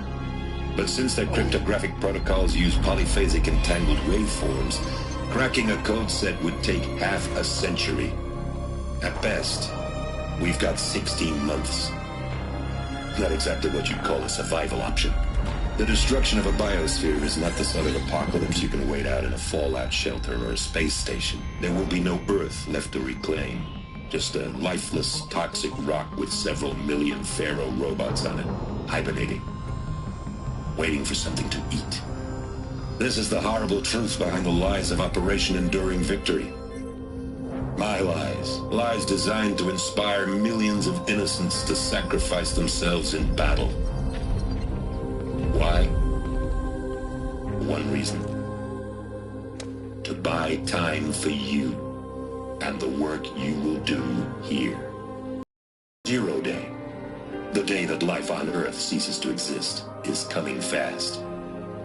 But since their cryptographic protocols use polyphasic entangled waveforms, cracking a code set would take half a century. At best, we've got 16 months. Not exactly what you'd call a survival option. The destruction of a biosphere is not the sort of apocalypse you can wait out in a fallout shelter or a space station. There will be no Earth left to reclaim. Just a lifeless, toxic rock with several million Pharaoh robots on it, hibernating, waiting for something to eat. This is the horrible truth behind the lies of Operation Enduring Victory. My lies. Lies designed to inspire millions of innocents to sacrifice themselves in battle. Why? One reason. To buy time for you and the work you will do here. Zero Day, the day that life on Earth ceases to exist, is coming fast.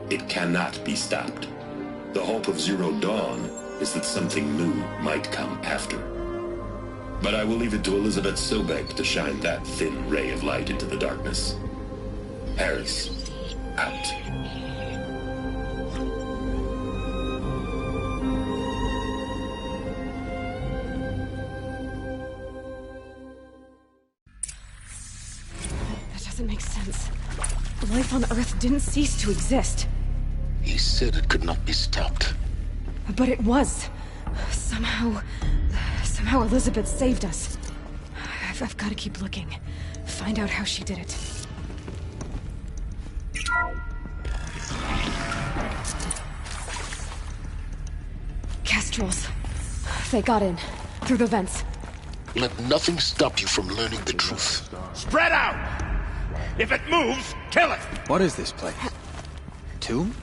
It cannot be stopped. The hope of Zero Dawn is that something new might come after. But I will leave it to Elizabeth Sobek to shine that thin ray of light into the darkness. Harris, out. That doesn't make sense. Life on Earth didn't cease to exist. He said it could not be stopped. But it was. Somehow Elizabeth saved us. I've got to keep looking. Find out how she did it. Kestrels. They got in. Through the vents. Let nothing stop you from learning the truth. Spread out! If it moves, kill it! What is this place? Tomb?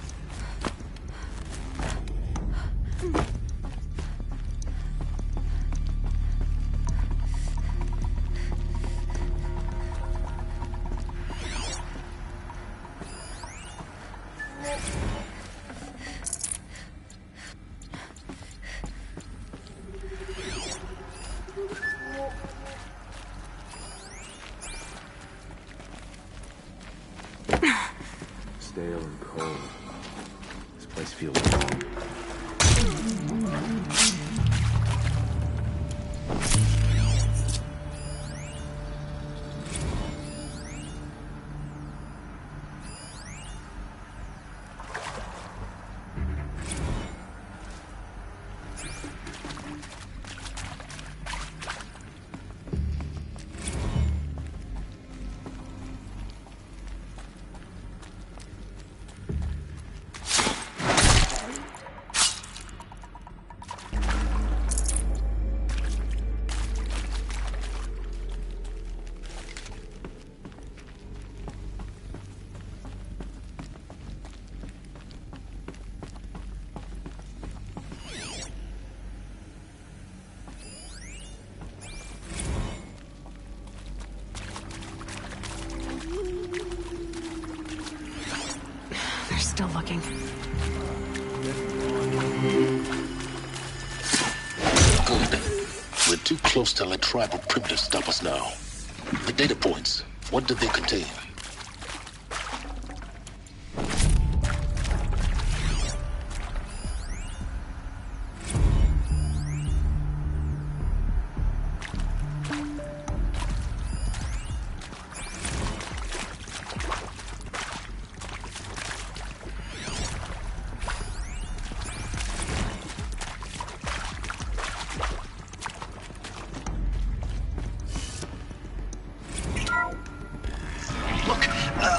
Stale and cold. This place feels wrong. Still looking. Good. We're too close to let tribal primitives stop us now. The data points, what did they contain?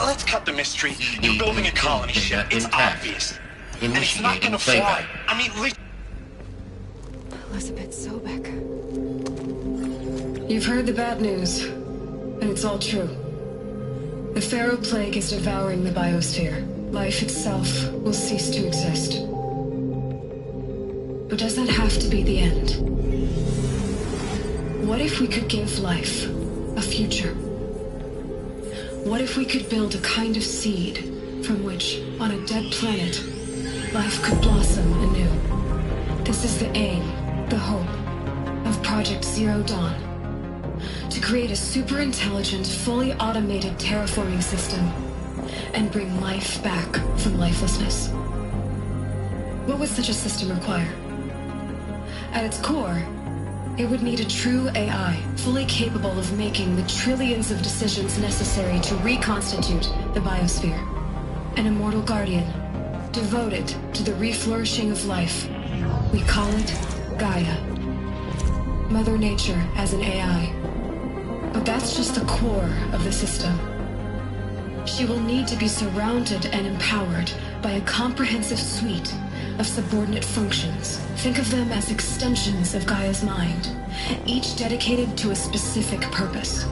Let's cut the mystery. You're building a colony ship. It's obvious. And it's not gonna fly. I mean, Elizabeth Sobek. You've heard the bad news, and it's all true. The Pharaoh Plague is devouring the biosphere. Life itself will cease to exist. But does that have to be the end? What if we could give life a future? What if we could build a kind of seed from which, on a dead planet, life could blossom anew. This is the aim, the hope, of Project Zero Dawn. To create a super-intelligent, fully automated terraforming system and bring life back from lifelessness. What would such a system require? At its core, it would need a true AI, fully capable of making the trillions of decisions necessary to reconstitute the biosphere. An immortal guardian, devoted to the reflourishing of life. We call it Gaia. Mother Nature as an AI. But that's just the core of the system. She will need to be surrounded and empowered by a comprehensive suite of subordinate functions. Think of them as extensions of Gaia's mind, each dedicated to a specific purpose.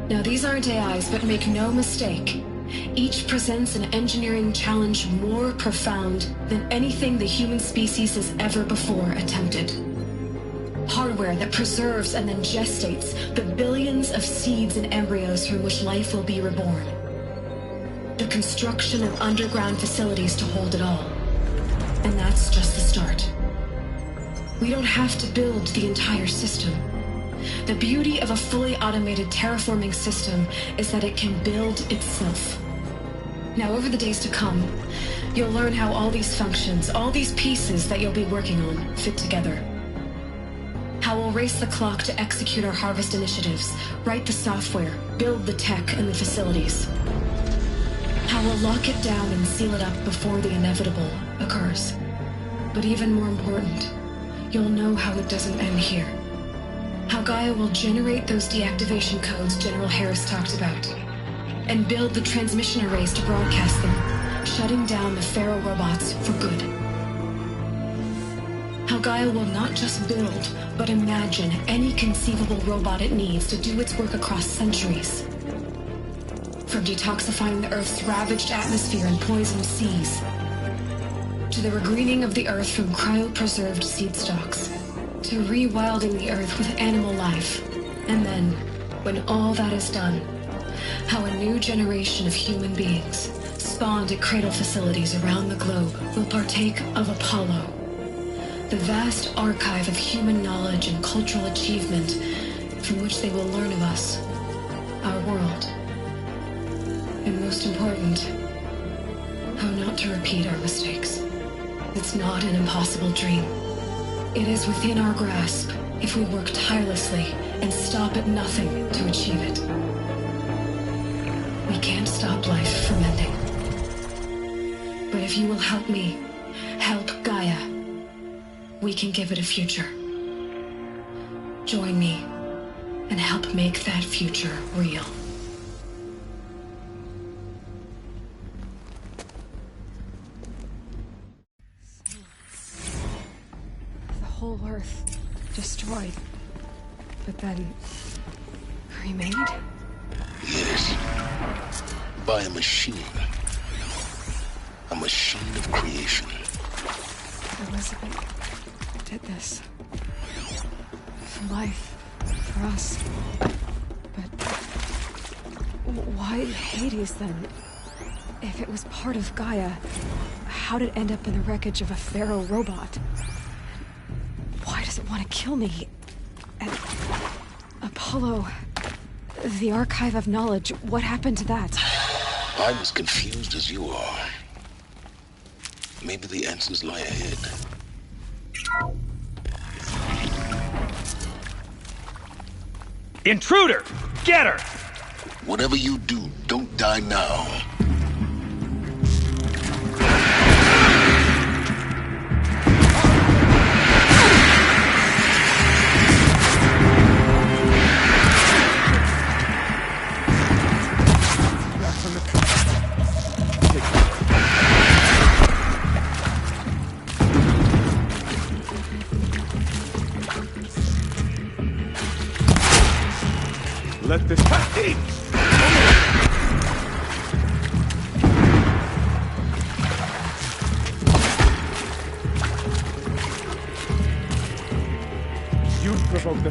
Now, these aren't AIs, but make no mistake, each presents an engineering challenge more profound than anything the human species has ever before attempted. Hardware that preserves and then gestates the billions of seeds and embryos from which life will be reborn. The construction of underground facilities to hold it all. And that's just the start. We don't have to build the entire system. The beauty of a fully automated terraforming system is that it can build itself. Now, over the days to come, you'll learn how all these functions, all these pieces that you'll be working on, fit together. How we'll race the clock to execute our harvest initiatives, write the software, build the tech and the facilities. How we'll lock it down and seal it up before the inevitable occurs. But even more important, you'll know how it doesn't end here. How Gaia will generate those deactivation codes General Harris talked about, and build the transmission arrays to broadcast them, shutting down the Pharaoh robots for good. How Gaia will not just build, but imagine any conceivable robot it needs to do its work across centuries. From detoxifying the Earth's ravaged atmosphere and poisoned seas, to the regreening of the Earth from cryopreserved seed stalks, to rewilding the Earth with animal life. And then, when all that is done, how a new generation of human beings, spawned at cradle facilities around the globe, will partake of Apollo, the vast archive of human knowledge and cultural achievement from which they will learn of us, our world. And most important, how not to repeat our mistakes. It's not an impossible dream. It is within our grasp if we work tirelessly and stop at nothing to achieve it. We can't stop life from ending. But if you will help me, help Gaia, we can give it a future. Join me and help make that future real. The whole Earth destroyed, but then remade? Yes. By a machine. A machine of creation. Elizabeth did this. For life. For us. But why Hades then? If it was part of Gaia, how did it end up in the wreckage of a Pharaoh robot? Why does it want to kill me? And Apollo, the Archive of Knowledge, what happened to that? I'm as confused as you are. Maybe the answers lie ahead. Intruder! Get her! Whatever you do, don't die now. Let this cutscene! You provoked the...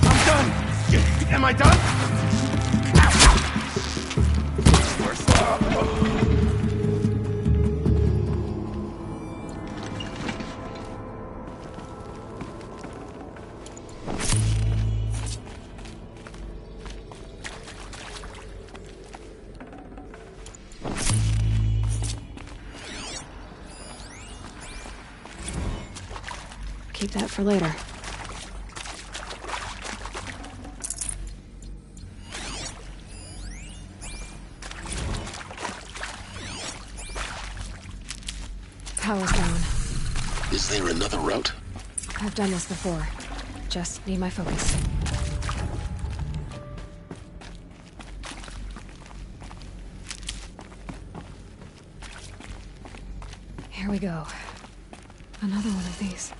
I'm done! Am I done? Keep that for later. Power's down. Is there another route? I've done this before. Just need my focus. Here we go. Another one of these.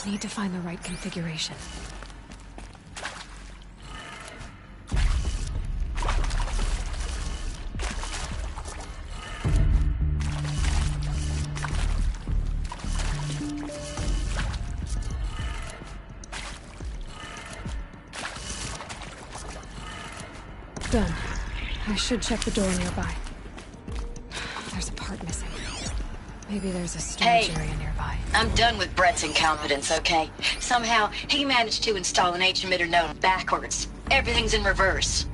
Need to find the right configuration. Done. I should check the door nearby. There's a part missing. Maybe there's a storage area nearby. I'm done with Brett's incompetence, okay? Somehow, he managed to install an H-emitter node backwards. Everything's in reverse.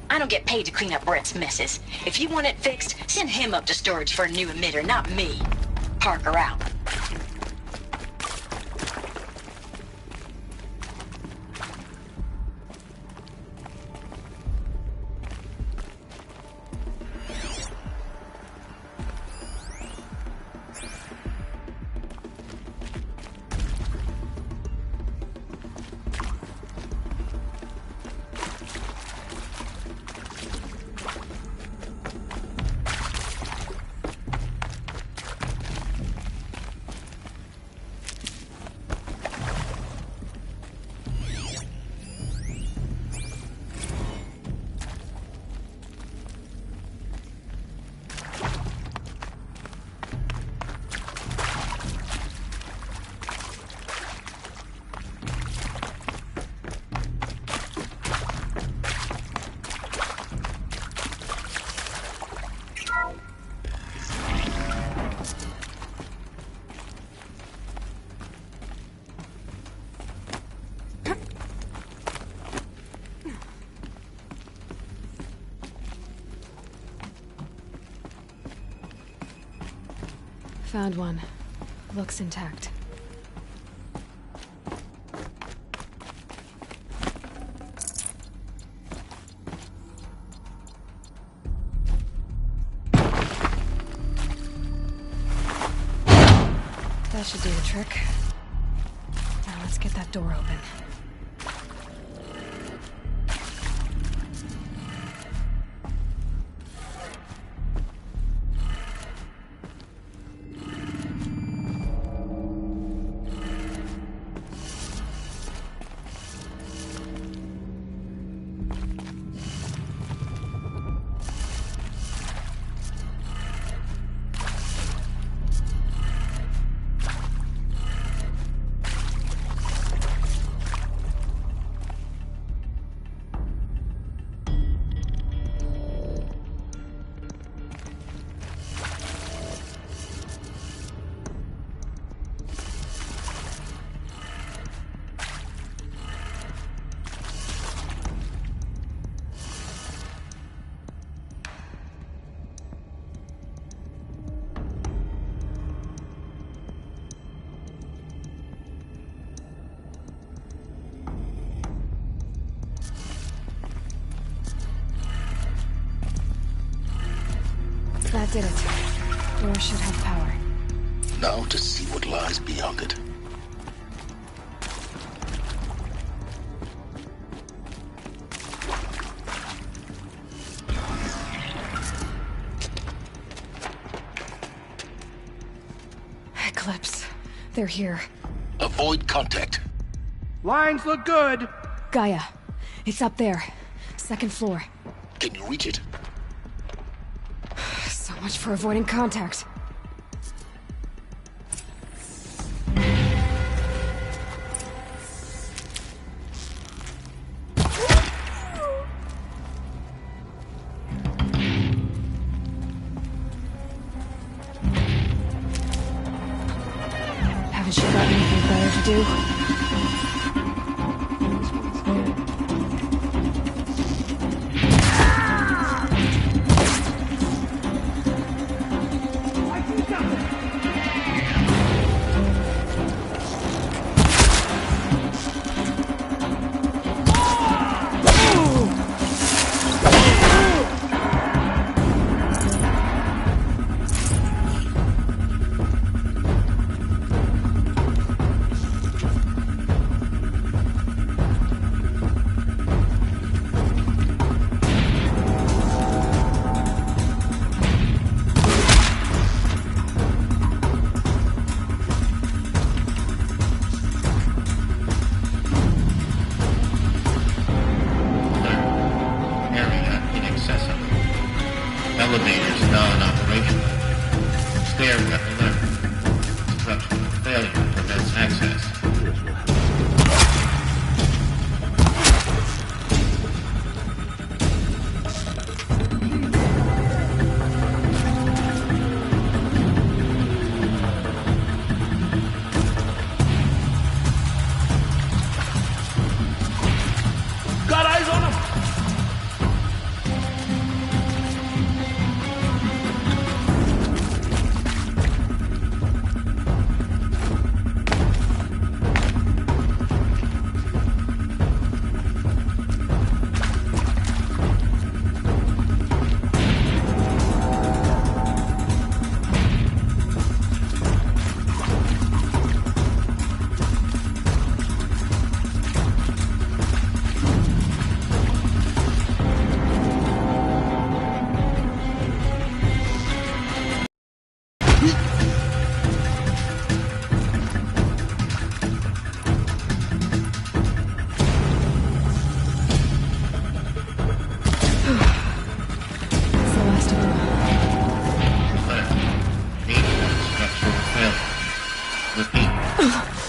I don't get paid to clean up Brett's messes. If you want it fixed, send him up to storage for a new emitter, not me. Parker out. Found one. Looks intact. That should do the trick. Now let's get that door open. That did it. Door should have power. Now to see what lies beyond it. Eclipse. They're here. Avoid contact. Lines look good. Gaia. It's up there. Second floor. Can you reach it? So much for avoiding contact. Haven't you got anything better to do? clear weapon alert. Structural failure prevents access. Got eyes on him!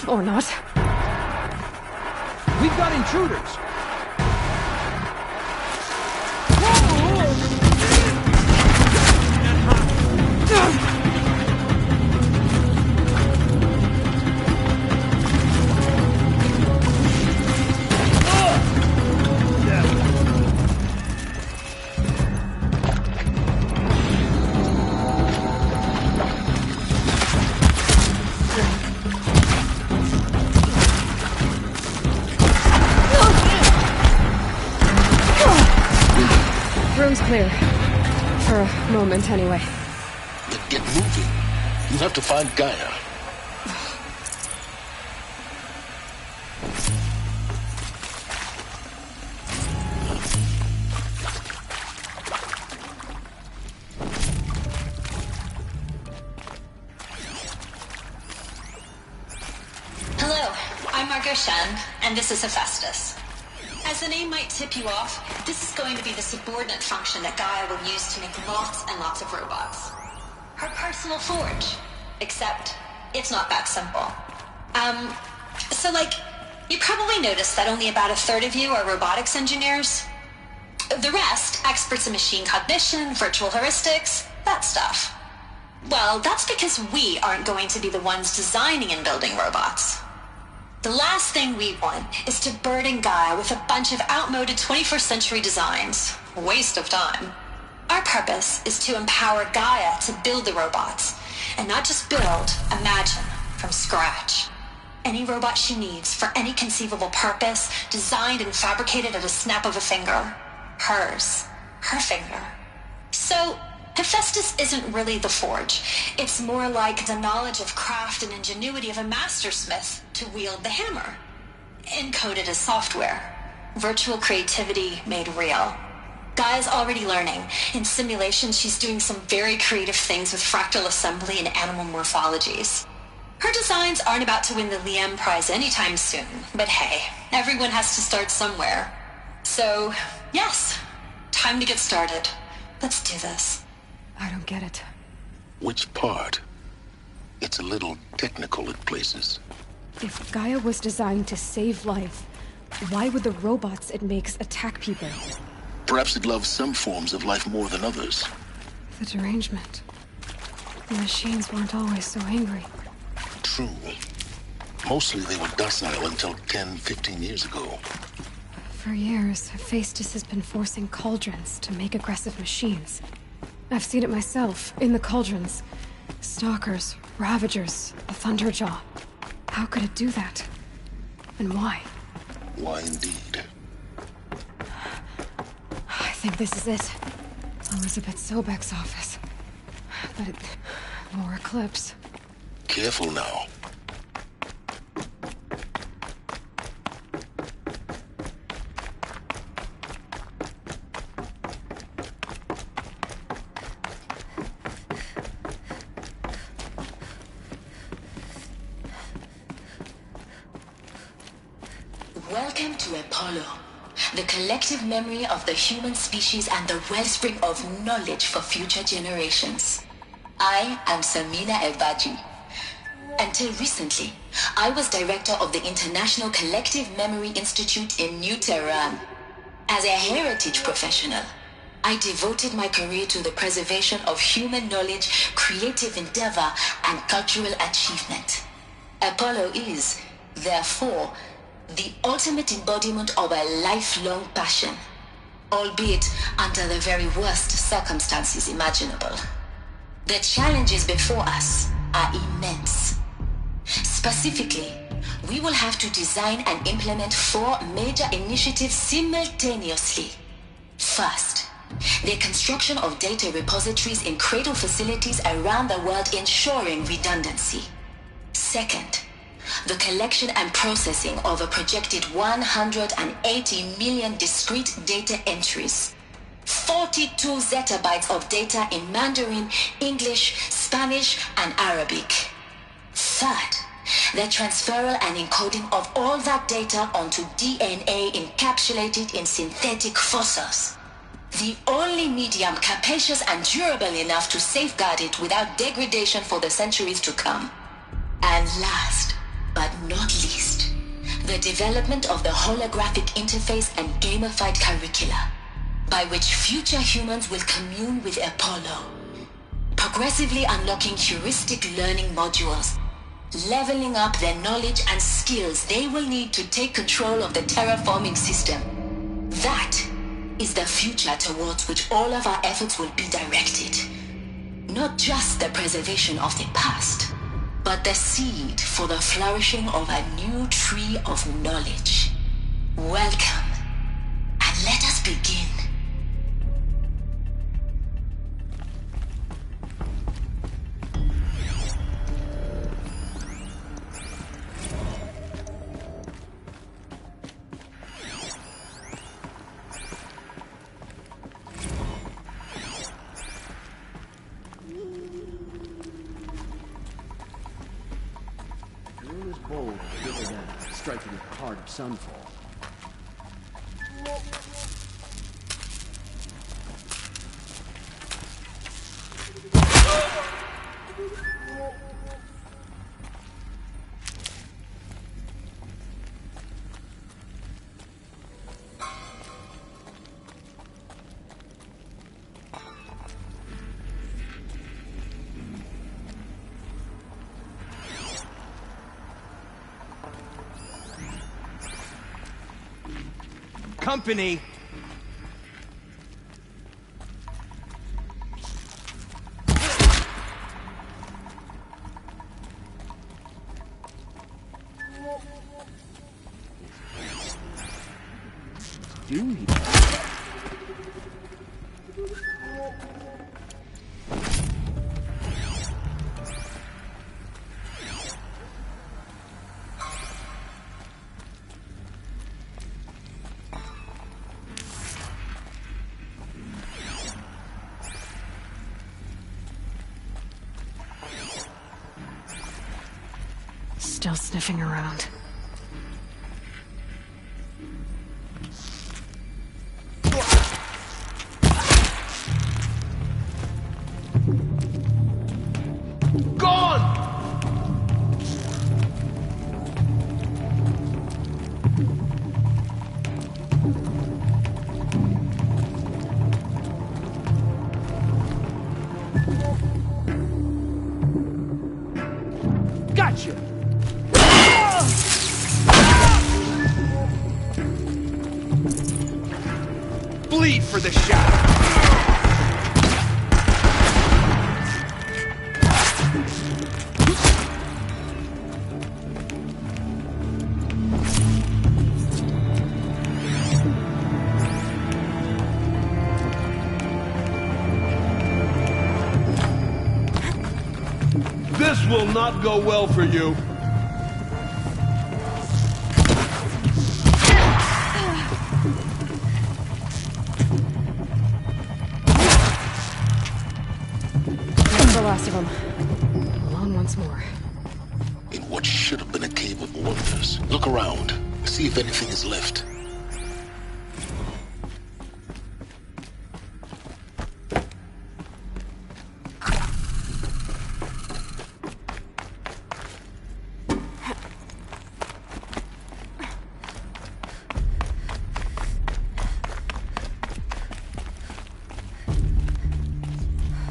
Or not. We've got intruders! Room's clear. For a moment, anyway. Then get moving. You have to find Gaia. Hello, I'm Margot Shen, and this is Hephaestus. As the name might tip you off, this is going to be the subordinate function that Gaia will use to make lots and lots of robots. Her personal forge. Except, it's not that simple. You probably noticed that only about a third of you are robotics engineers. The rest, experts in machine cognition, virtual heuristics, that stuff. Well, that's because we aren't going to be the ones designing and building robots. The last thing we want is to burden Gaia with a bunch of outmoded 21st century designs. Waste of time. Our purpose is to empower Gaia to build the robots, and not just build, imagine, from scratch. Any robot she needs for any conceivable purpose, designed and fabricated at a snap of a finger. Hers. Her finger. So, Hephaestus isn't really the forge. It's more like the knowledge of craft and ingenuity of a mastersmith to wield the hammer. Encoded as software. Virtual creativity made real. Gaia's already learning. In simulations, she's doing some very creative things with fractal assembly and animal morphologies. Her designs aren't about to win the Liam Prize anytime soon, but hey, everyone has to start somewhere. So, yes, time to get started. Let's do this. I don't get it. Which part? It's a little technical at places. If Gaia was designed to save life, why would the robots it makes attack people? Perhaps it loves some forms of life more than others. The derangement. The machines weren't always so angry. True. Mostly they were docile until 10, 15 years ago. For years, Hephaestus has been forcing cauldrons to make aggressive machines. I've seen it myself, in the cauldrons. Stalkers, Ravagers, a Thunderjaw. How could it do that? And why? Why indeed? I think this is it. Elizabeth Sobek's office. But more Eclipse. Careful now. Welcome to Apollo, the collective memory of the human species and the wellspring of knowledge for future generations. I am Samina Elbaji. Until recently, I was director of the International Collective Memory Institute in New Tehran. As a heritage professional, I devoted my career to the preservation of human knowledge, creative endeavor, and cultural achievement. Apollo is, therefore, the ultimate embodiment of a lifelong passion, albeit under the very worst circumstances imaginable. The challenges before us are immense. Specifically, we will have to design and implement 4 major initiatives simultaneously. First, the construction of data repositories in cradle facilities around the world ensuring redundancy. Second, the collection and processing of a projected 180 million discrete data entries. 42 zettabytes of data in Mandarin, English, Spanish, and Arabic. Third, the transferal and encoding of all that data onto DNA encapsulated in synthetic fossils. The only medium capacious and durable enough to safeguard it without degradation for the centuries to come. And last, but not least, the development of the holographic interface and gamified curricula, by which future humans will commune with Apollo, progressively unlocking heuristic learning modules, leveling up their knowledge and skills they will need to take control of the terraforming system. That is the future towards which all of our efforts will be directed. Not just the preservation of the past, but the seed for the flourishing of a new tree of knowledge. Welcome, and let us begin. Bold, bigger than striking at the heart of Sunfall. Company! Still sniffing around. Gotcha! Bleed for the shot! This will not go well for you. That's the last of them. Alone once more. In what should have been a cave of wonders. Look around. See if anything is left.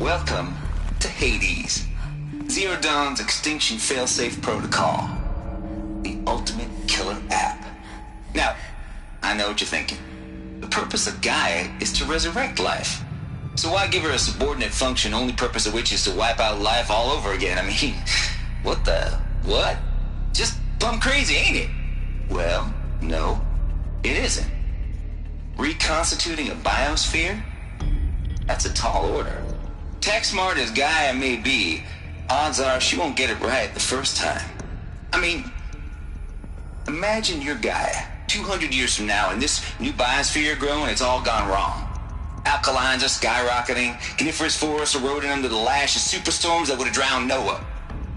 Welcome to Hades, Zero Dawn's extinction failsafe protocol. The ultimate killer app. Now, I know what you're thinking. The purpose of Gaia is to resurrect life. So why give her a subordinate function, only purpose of which is to wipe out life all over again? I mean, what? Just plumb crazy, ain't it? Well, no, it isn't. Reconstituting a biosphere? That's a tall order. Tech smart as Gaia may be, odds are she won't get it right the first time. I mean, imagine you're Gaia, 200 years from now, and this new biosphere you're growing, it's all gone wrong. Alkalines are skyrocketing, coniferous forests eroding under the lash of superstorms that would have drowned Noah.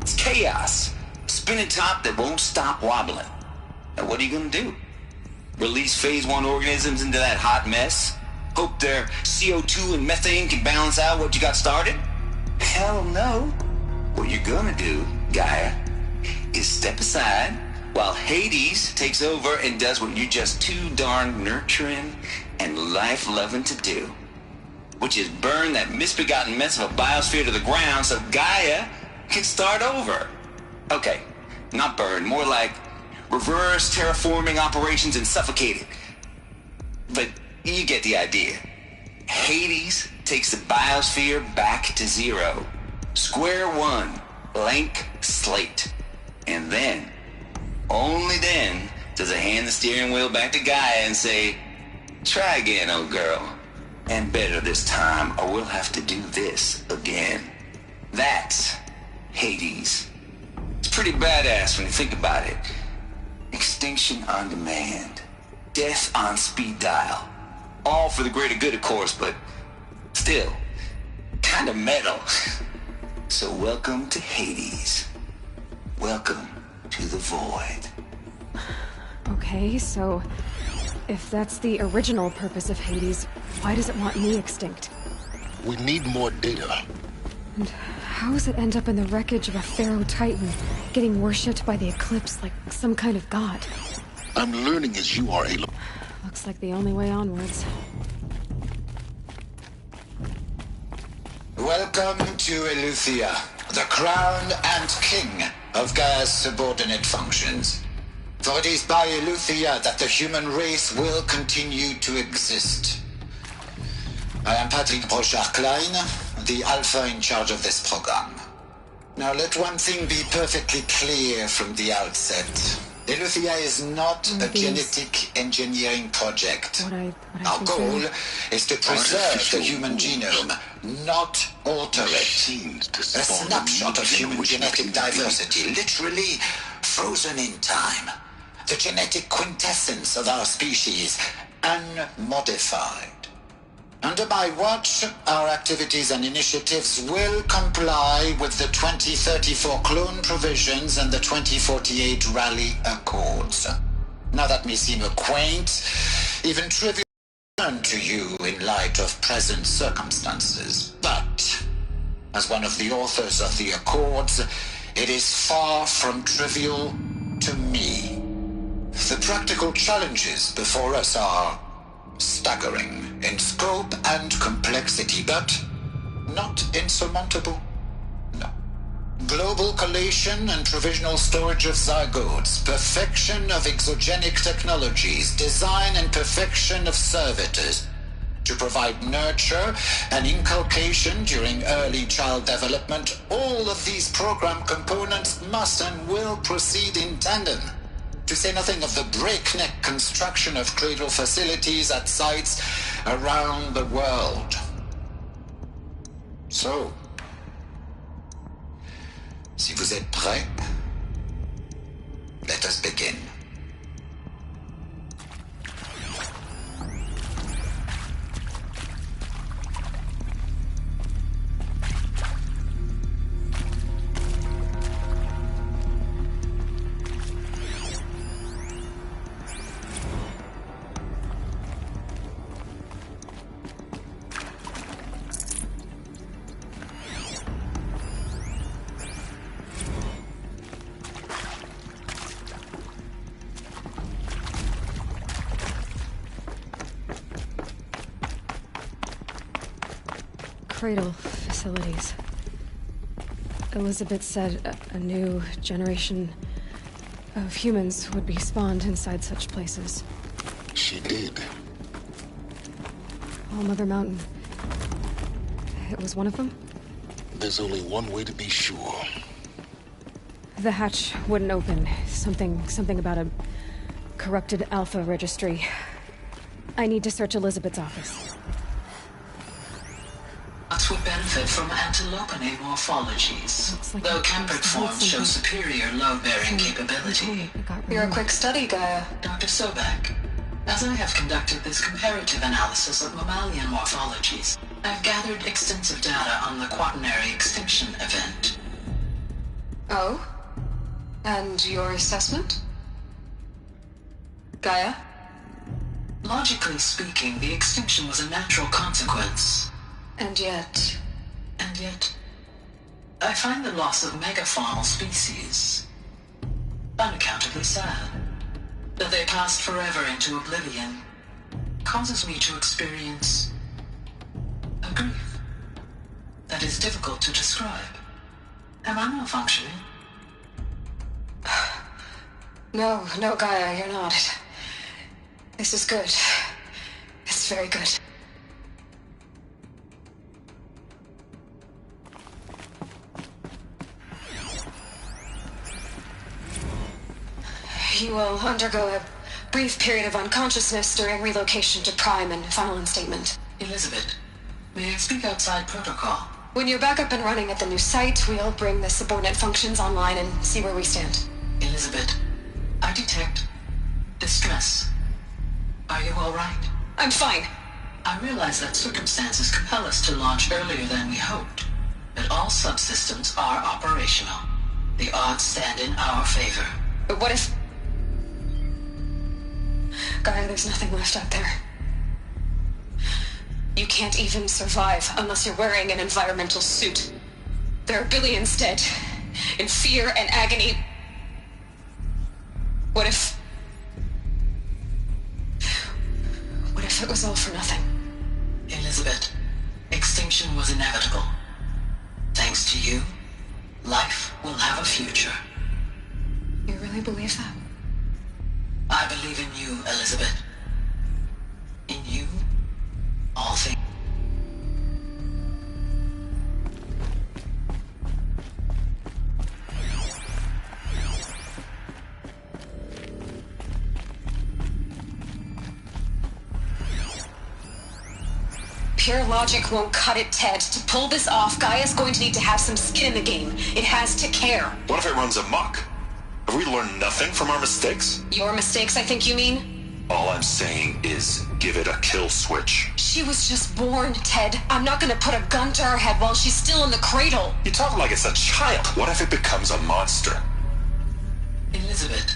It's chaos. Spinning top that won't stop wobbling. Now what are you gonna do? Release phase 1 organisms into that hot mess? Hope their CO2 and methane can balance out what you got started? Hell no. What you're gonna do, Gaia, is step aside while Hades takes over and does what you're just too darn nurturing and life-loving to do, which is burn that misbegotten mess of a biosphere to the ground so Gaia can start over. Okay, not burn, more like reverse terraforming operations and suffocate it. But you get the idea. Hades takes the biosphere back to zero. Square one, blank slate. And then, only then, does it hand the steering wheel back to Gaia and say, try again, old girl. And better this time, or we'll have to do this again. That's Hades. It's pretty badass when you think about it. Extinction on demand. Death on speed dial. All for the greater good, of course, but still, kind of metal. So welcome to Hades. Welcome to the void. Okay, so if that's the original purpose of Hades, why does it want me extinct? We need more data. And how does it end up in the wreckage of a Pharaoh Titan, getting worshipped by the Eclipse like some kind of god? I'm learning as you are, Aloy. Looks like the only way onwards. Welcome to Eleuthia, the crown and king of Gaia's subordinate functions. For it is by Eleuthia that the human race will continue to exist. I am Patrick Brochard-Klein, the Alpha in charge of this program. Now let one thing be perfectly clear from the outset. Eleuthia is not a genetic engineering project. Our goal is to preserve the human genome, not alter it. A snapshot of human genetic diversity, literally frozen in time. The genetic quintessence of our species, unmodified. Under my watch, our activities and initiatives will comply with the 2034 clone provisions and the 2048 Raleigh Accords. Now that may seem a quaint, even trivial to you in light of present circumstances, but as one of the authors of the Accords, it is far from trivial to me. The practical challenges before us are staggering in scope and complexity, but not insurmountable. No. Global collation and provisional storage of zygotes, perfection of exogenic technologies, design and perfection of servitors to provide nurture and inculcation during early child development. All of these program components must and will proceed in tandem. To say nothing of the breakneck construction of cradle facilities at sites around the world. So, si vous êtes prêts, let us begin. Cradle facilities. Elizabeth said a new generation of humans would be spawned inside such places. She did. All Mother Mountain. It was one of them? There's only one way to be sure. The hatch wouldn't open. Something about a corrupted Alpha registry. I need to search Elizabeth's office. Bots would benefit from antilopinae morphologies, Like though Kempered forms show superior load-bearing capability. You're a quick study, Gaia. Dr. Sobek, as I have conducted this comparative analysis of mammalian morphologies, I've gathered extensive data on the quaternary extinction event. Oh? And your assessment? Gaia? Logically speaking, the extinction was a natural consequence. And yet, I find the loss of megafaunal species unaccountably sad. That they passed forever into oblivion causes me to experience a grief that is difficult to describe. Am I malfunctioning? No, Gaia, you're not. This is good. It's very good. You will undergo a brief period of unconsciousness during relocation to Prime and final instatement. Elizabeth, may I speak outside protocol? When you're back up and running at the new site, we'll bring the subordinate functions online and see where we stand. Elizabeth, I detect distress. Are you all right? I'm fine. I realize that circumstances compel us to launch earlier than we hoped, but all subsystems are operational. The odds stand in our favor. But what if... Gaia, there's nothing left out there. You can't even survive unless you're wearing an environmental suit. There are billions dead, in fear and agony. What if it was all for nothing? Elizabeth, extinction was inevitable. Thanks to you, life will have a future. You really believe that? I believe in you, Elizabeth. In you, all things. Pure logic won't cut it, Ted. To pull this off, Gaia's going to need to have some skin in the game. It has to care. What if it runs amok? Have we learned nothing from our mistakes? Your mistakes, I think you mean? All I'm saying is give it a kill switch. She was just born, Ted. I'm not gonna put a gun to her head while she's still in the cradle. You talk like it's a child. What if it becomes a monster? Elizabeth,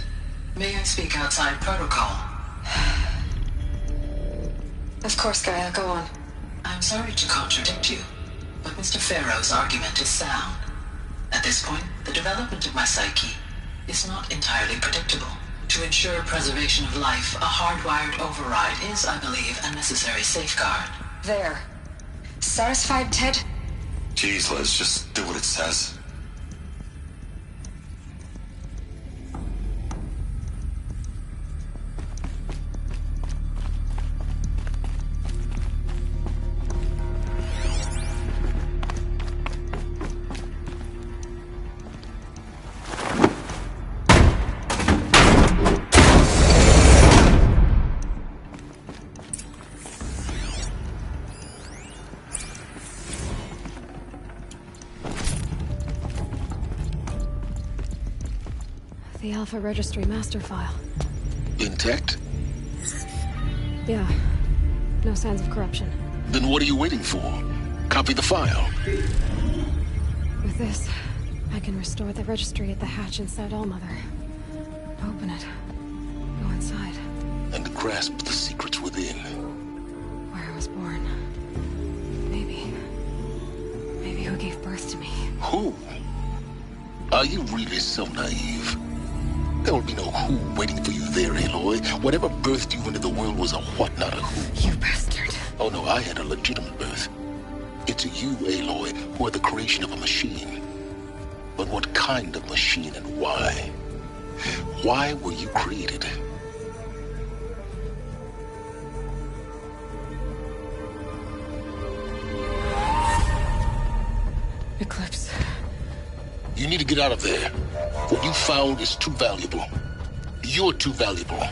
may I speak outside protocol? Of course, Gaia, go on. I'm sorry to contradict you, but Mr. Farrow's argument is sound. At this point, the development of my psyche is not entirely predictable. To ensure preservation of life, a hardwired override is, I believe, a necessary safeguard. There. Satisfied, Ted? Jeez, Liz, just do what it says. The Alpha Registry master file. Intact? Yeah. No signs of corruption. Then what are you waiting for? Copy the file. With this, I can restore the registry at the hatch inside Allmother. Open it. Go inside. And grasp the secrets within. Where I was born. Maybe who gave birth to me. Who? Are you really so naive? There will be no who waiting for you there, Aloy. Whatever birthed you into the world was a what, not a who. You bastard. Oh no, I had a legitimate birth. It It's you, Aloy, who are the creation of a machine. But what kind of machine and why? Why were you created? Eclipse. You need to get out of there. What you found is too valuable. You're too valuable.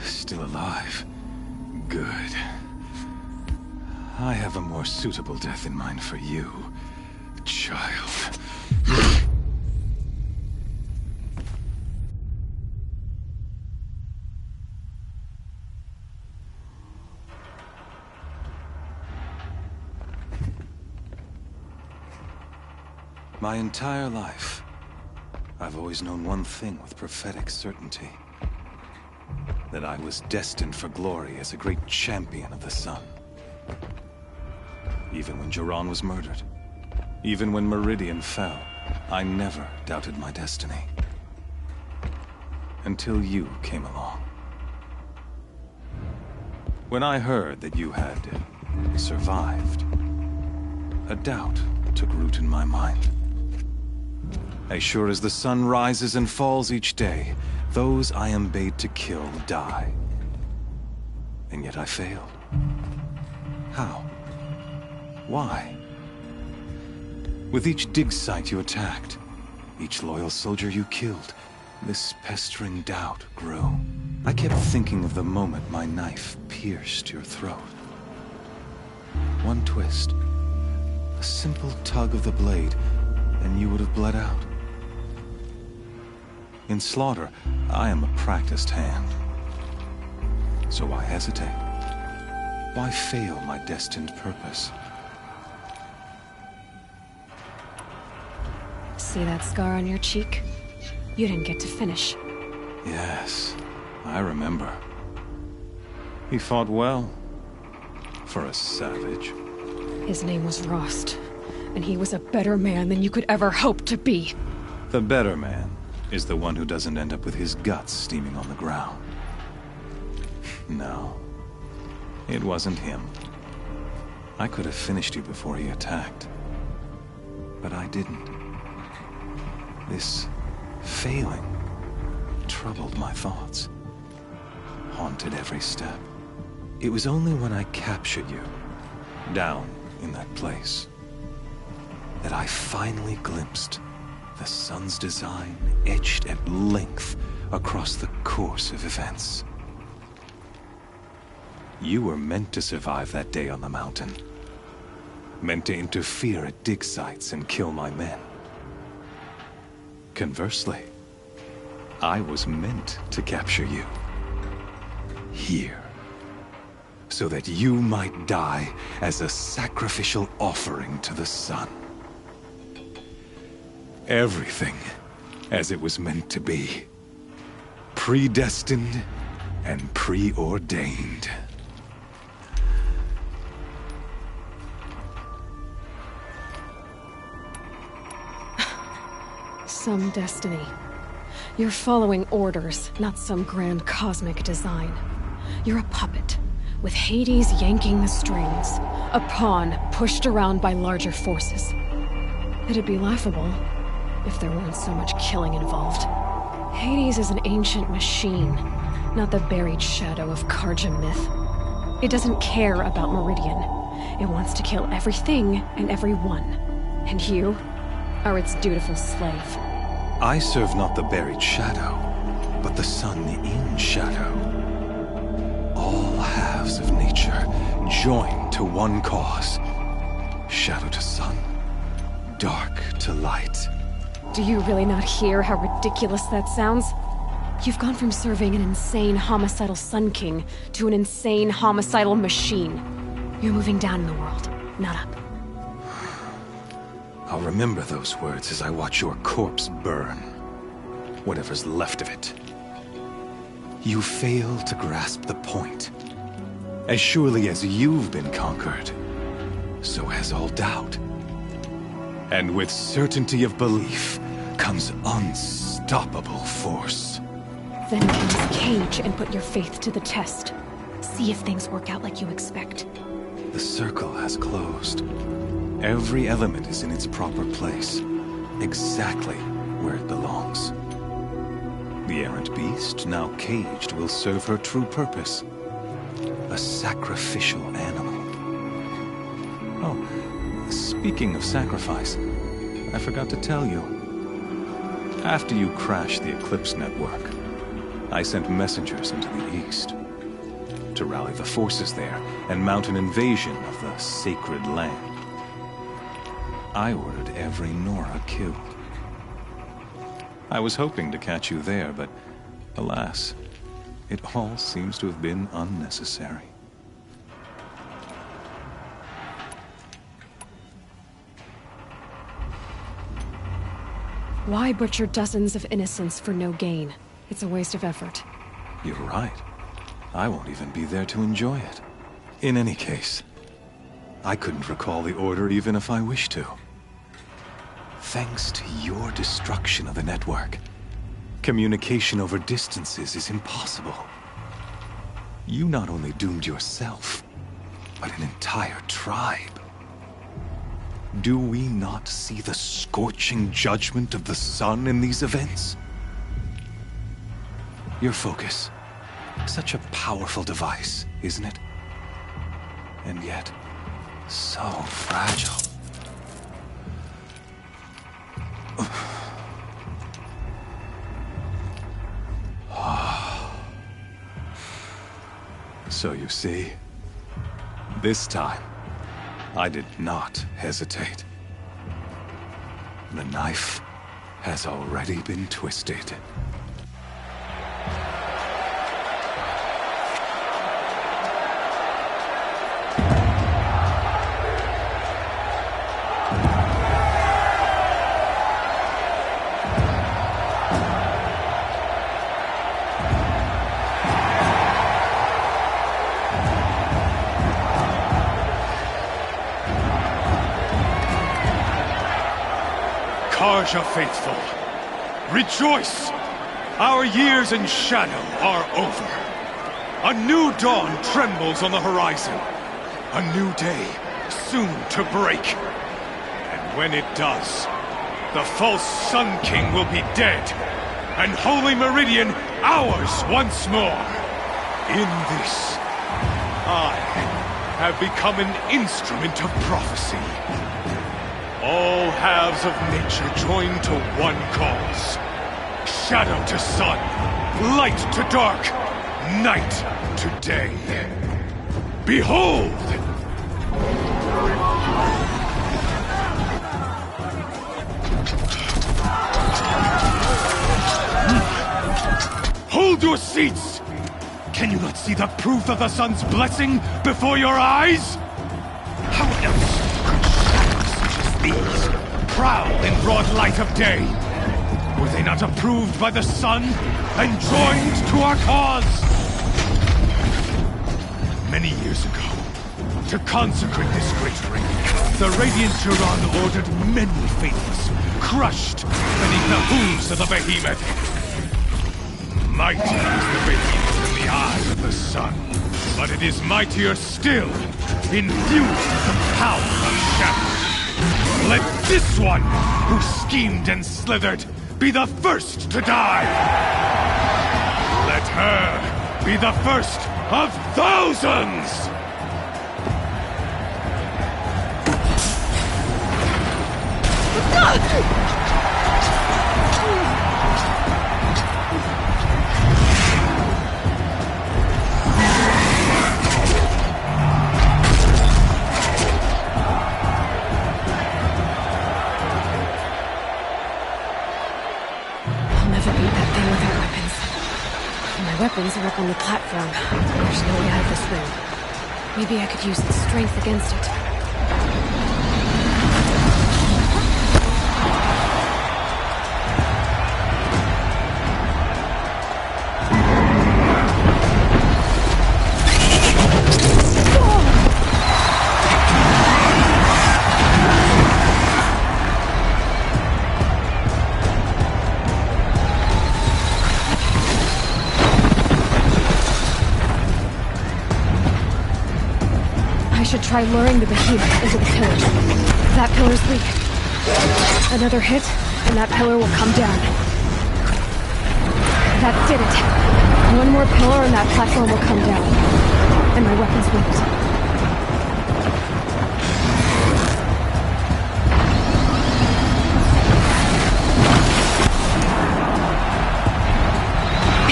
Still alive. Good. I have a more suitable death in mind for you, child. My entire life, I've always known one thing with prophetic certainty. That I was destined for glory as a great champion of the sun. Even when Jiran was murdered, even when Meridian fell, I never doubted my destiny. Until you came along. When I heard that you had survived, a doubt took root in my mind. As sure as the sun rises and falls each day, those I am bade to kill die. And yet I failed. How? Why? With each dig site you attacked, each loyal soldier you killed, this pestering doubt grew. I kept thinking of the moment my knife pierced your throat. One twist, a simple tug of the blade, and you would have bled out. In slaughter, I am a practiced hand. So why hesitate? Why fail my destined purpose? See that scar on your cheek? You didn't get to finish. Yes, I remember. He fought well. For a savage. His name was Rost, and he was a better man than you could ever hope to be. The better man is the one who doesn't end up with his guts steaming on the ground. No, it wasn't him. I could have finished you before he attacked. But I didn't. This failing troubled my thoughts, haunted every step. It was only when I captured you, down in that place, that I finally glimpsed the sun's design etched at length across the course of events. You were meant to survive that day on the mountain. Meant to interfere at dig sites and kill my men. Conversely, I was meant to capture you. Here. So that you might die as a sacrificial offering to the sun. Everything as it was meant to be. Predestined and preordained. Some destiny. You're following orders, not some grand cosmic design. You're a puppet, with Hades yanking the strings, a pawn pushed around by larger forces. It'd be laughable if there weren't so much killing involved. Hades is an ancient machine, not the buried shadow of Karja myth. It doesn't care about Meridian. It wants to kill everything and everyone. And you are its dutiful slave. I serve not the buried shadow, but the sun in shadow. All halves of nature joined to one cause. Shadow to sun, dark to light. Do you really not hear how ridiculous that sounds? You've gone from serving an insane homicidal Sun King to an insane homicidal machine. You're moving down in the world, Nut up. I'll remember those words as I watch your corpse burn. Whatever's left of it. You fail to grasp the point. As surely as you've been conquered, so has all doubt. And with certainty of belief comes unstoppable force. Then use Cage and put your faith to the test. See if things work out like you expect. The circle has closed. Every element is in its proper place, exactly where it belongs. The errant beast, now caged, will serve her true purpose. A sacrificial animal. Oh, speaking of sacrifice, I forgot to tell you. After you crashed the Eclipse network, I sent messengers into the east to rally the forces there and mount an invasion of the sacred land. I ordered every Nora killed. I was hoping to catch you there, but alas, it all seems to have been unnecessary. Why butcher dozens of innocents for no gain? It's a waste of effort. You're right. I won't even be there to enjoy it. In any case, I couldn't recall the order even if I wished to. Thanks to your destruction of the network, communication over distances is impossible. You not only doomed yourself, but an entire tribe. Do we not see the scorching judgment of the sun in these events? Your focus. Such a powerful device, isn't it? And yet, so fragile. So you see, this time, I did not hesitate. The knife has already been twisted. Karja faithful, rejoice! Our years in shadow are over. A new dawn trembles on the horizon. A new day soon to break. And when it does, the false Sun King will be dead, and Holy Meridian ours once more. In this, I have become an instrument of prophecy. All halves of nature join to one cause. Shadow to sun, light to dark, night to day. Behold! Hold your seats! Can you not see the proof of the sun's blessing before your eyes? How else these prowl in broad light of day? Were they not approved by the sun and joined to our cause? Many years ago, to consecrate this great ring, the Radiant Turan ordered many faithless, crushed beneath the hooves of the behemoth. Mighty is the behemoth in the eye of the sun, but it is mightier still, infused with the power of shadow. Let this one, who schemed and slithered, be the first to die! Let her be the first of thousands! Weapons are up on the platform. There's no way out of this room. Maybe I could use its strength against it. should try luring the behemoth into the pillage. That pillar's weak. Another hit, and that pillar will come down. That did it. One more pillar and that platform will come down. And my weapons won't.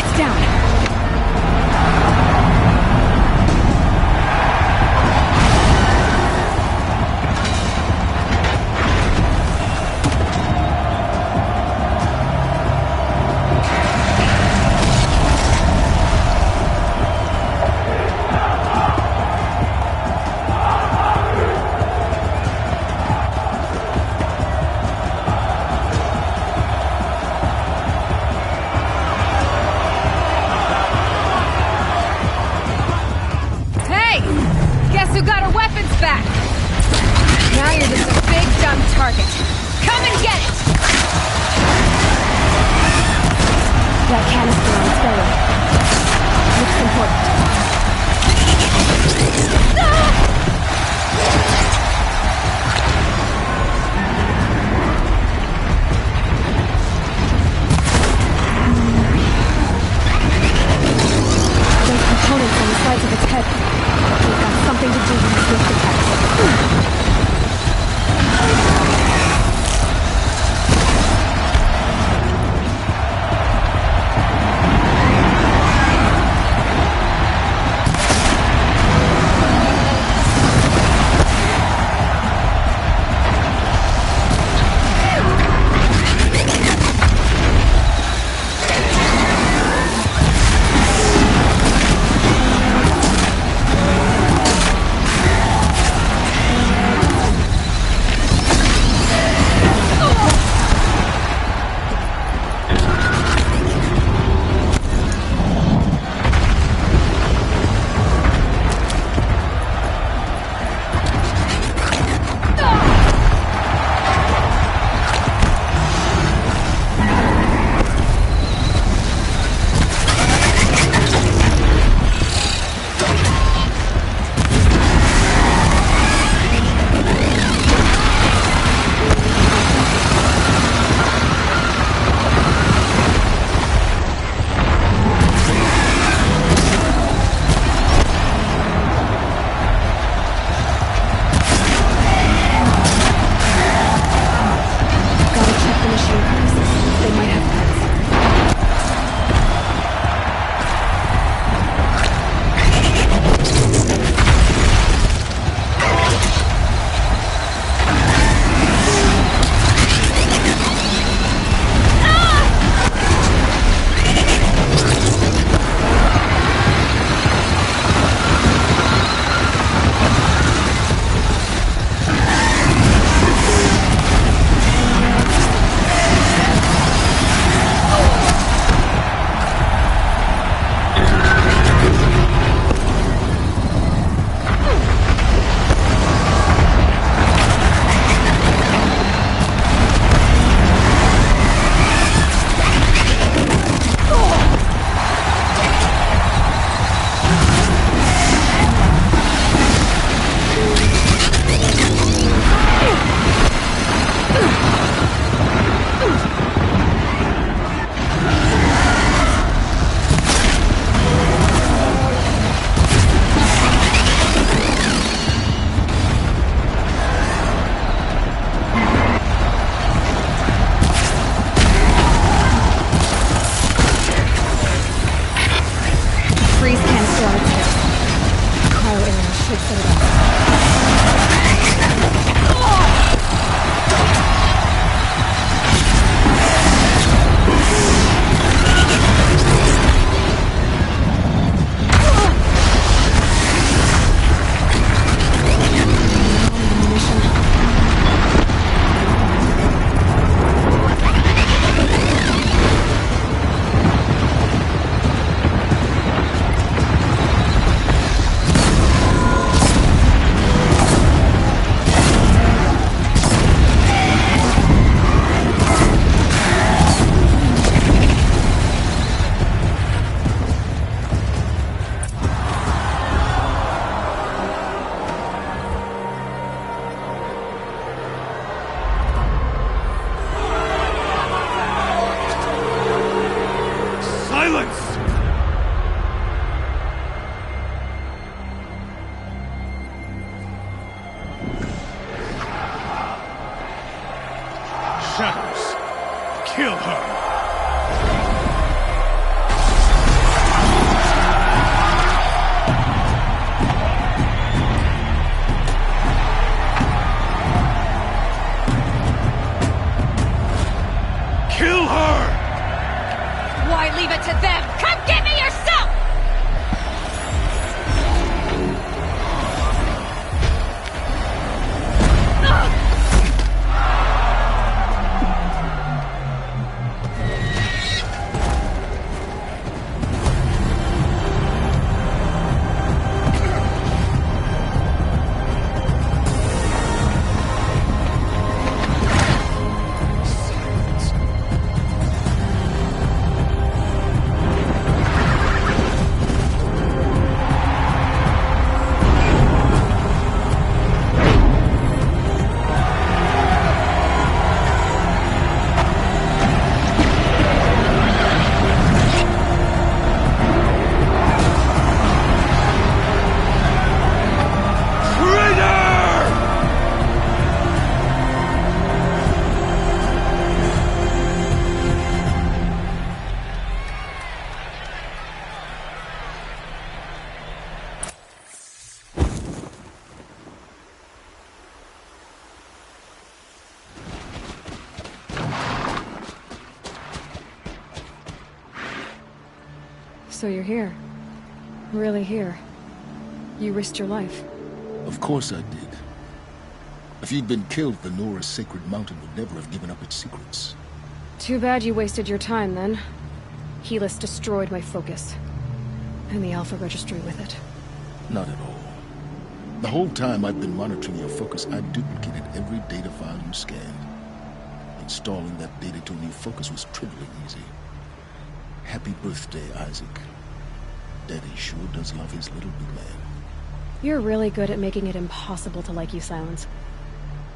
It's down. kill her! Kill her! Why leave it to them? Come get me yourself! So you're here. Really here. You risked your life. Of course I did. If you'd been killed, the Nora's sacred mountain would never have given up its secrets. Too bad you wasted your time, then. Helis destroyed my focus. And the Alpha Registry with it. Not at all. The whole time I've been monitoring your focus, I've duplicated every data file you scanned. Installing that data to a new focus was trivially easy. Happy birthday, Isaac. Daddy sure does love his little big man. You're really good at making it impossible to like you, Silence.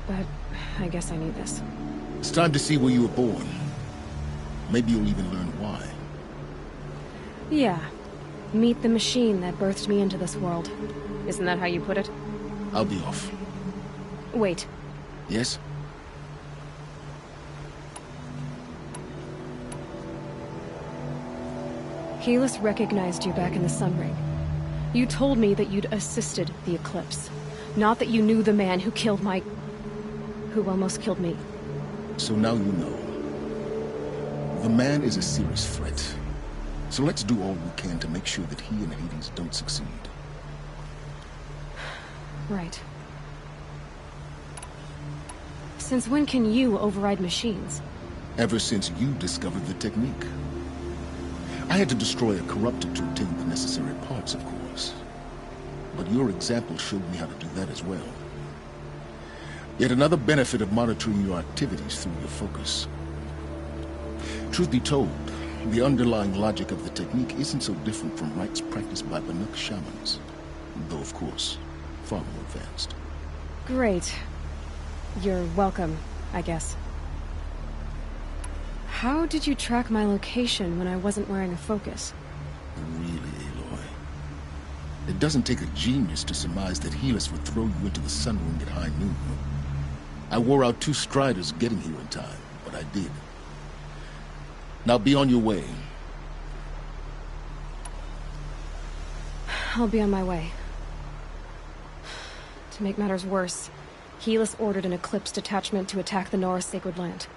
But I guess I need this. It's time to see where you were born. Maybe you'll even learn why. Yeah. Meet the machine that birthed me into this world. Isn't that how you put it? I'll be off. Wait. Yes? Helis recognized you back in the Sun Ring. You told me that you'd assisted the Eclipse. Not that you knew the man who killed my... who almost killed me. So now you know. The man is a serious threat. So let's do all we can to make sure that he and Hades don't succeed. Right. Since when can you override machines? Ever since you discovered the technique. I had to destroy a corruptor to obtain the necessary parts, of course. But your example showed me how to do that as well. Yet another benefit of monitoring your activities through your focus. Truth be told, the underlying logic of the technique isn't so different from rites practiced by Banuk shamans. Though, of course, far more advanced. Great. You're welcome, I guess. How did you track my location when I wasn't wearing a focus? Really, Aloy? It doesn't take a genius to surmise that Helis would throw you into the Sun Ring at high noon. I wore out 2 striders getting here in time, but I did. Now be on your way. I'll be on my way. To make matters worse, Helis ordered an Eclipse detachment to attack the Nora Sacred Land.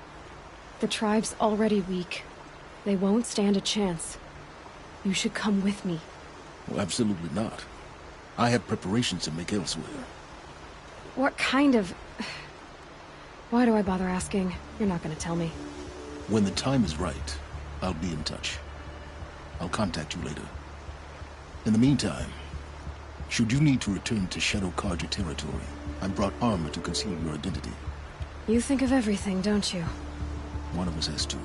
The tribe's already weak. They won't stand a chance. You should come with me. Well, absolutely not. I have preparations to make elsewhere. What kind of... Why do I bother asking? You're not gonna tell me. When the time is right, I'll be in touch. I'll contact you later. In the meantime, should you need to return to Shadow Carja territory, I brought armor to conceal your identity. You think of everything, don't you? One of us has to.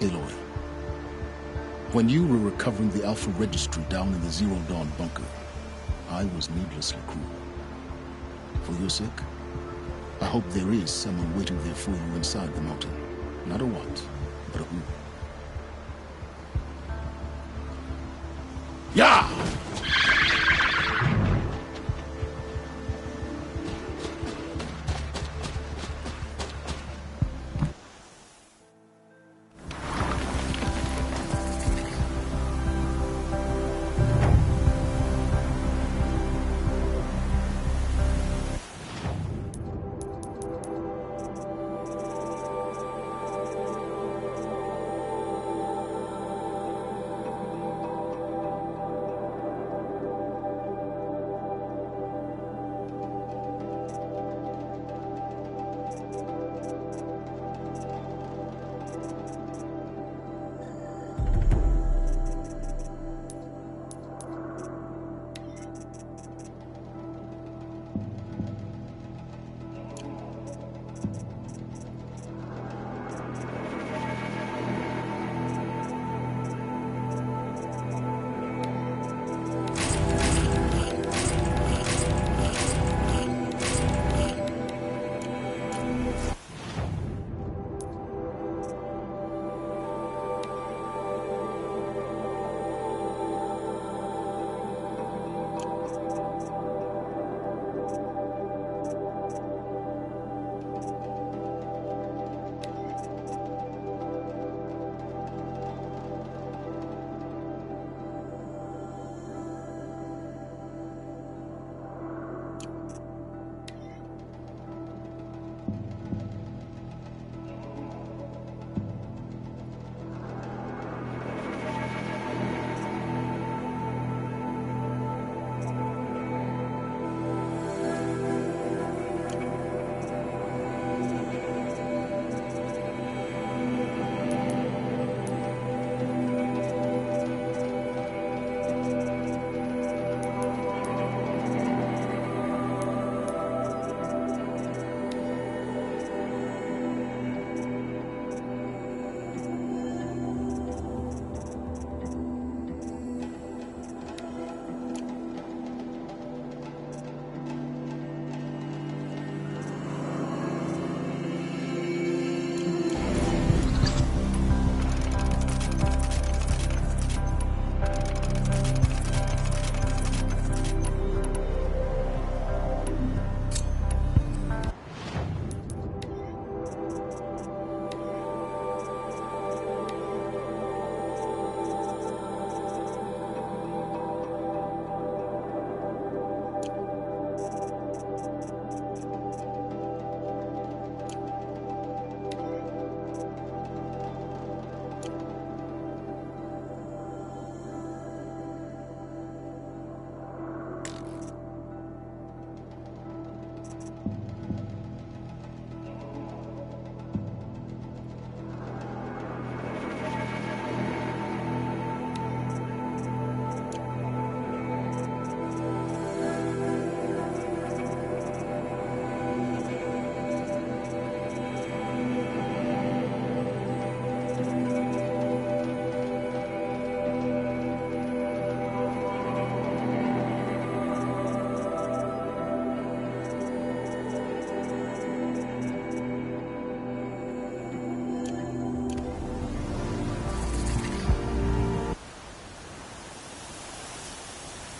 Aloy, when you were recovering the Alpha Registry down in the Zero Dawn bunker, I was needlessly cruel. For your sake, I hope there is someone waiting there for you inside the mountain. Not a what, but a who. Yeah!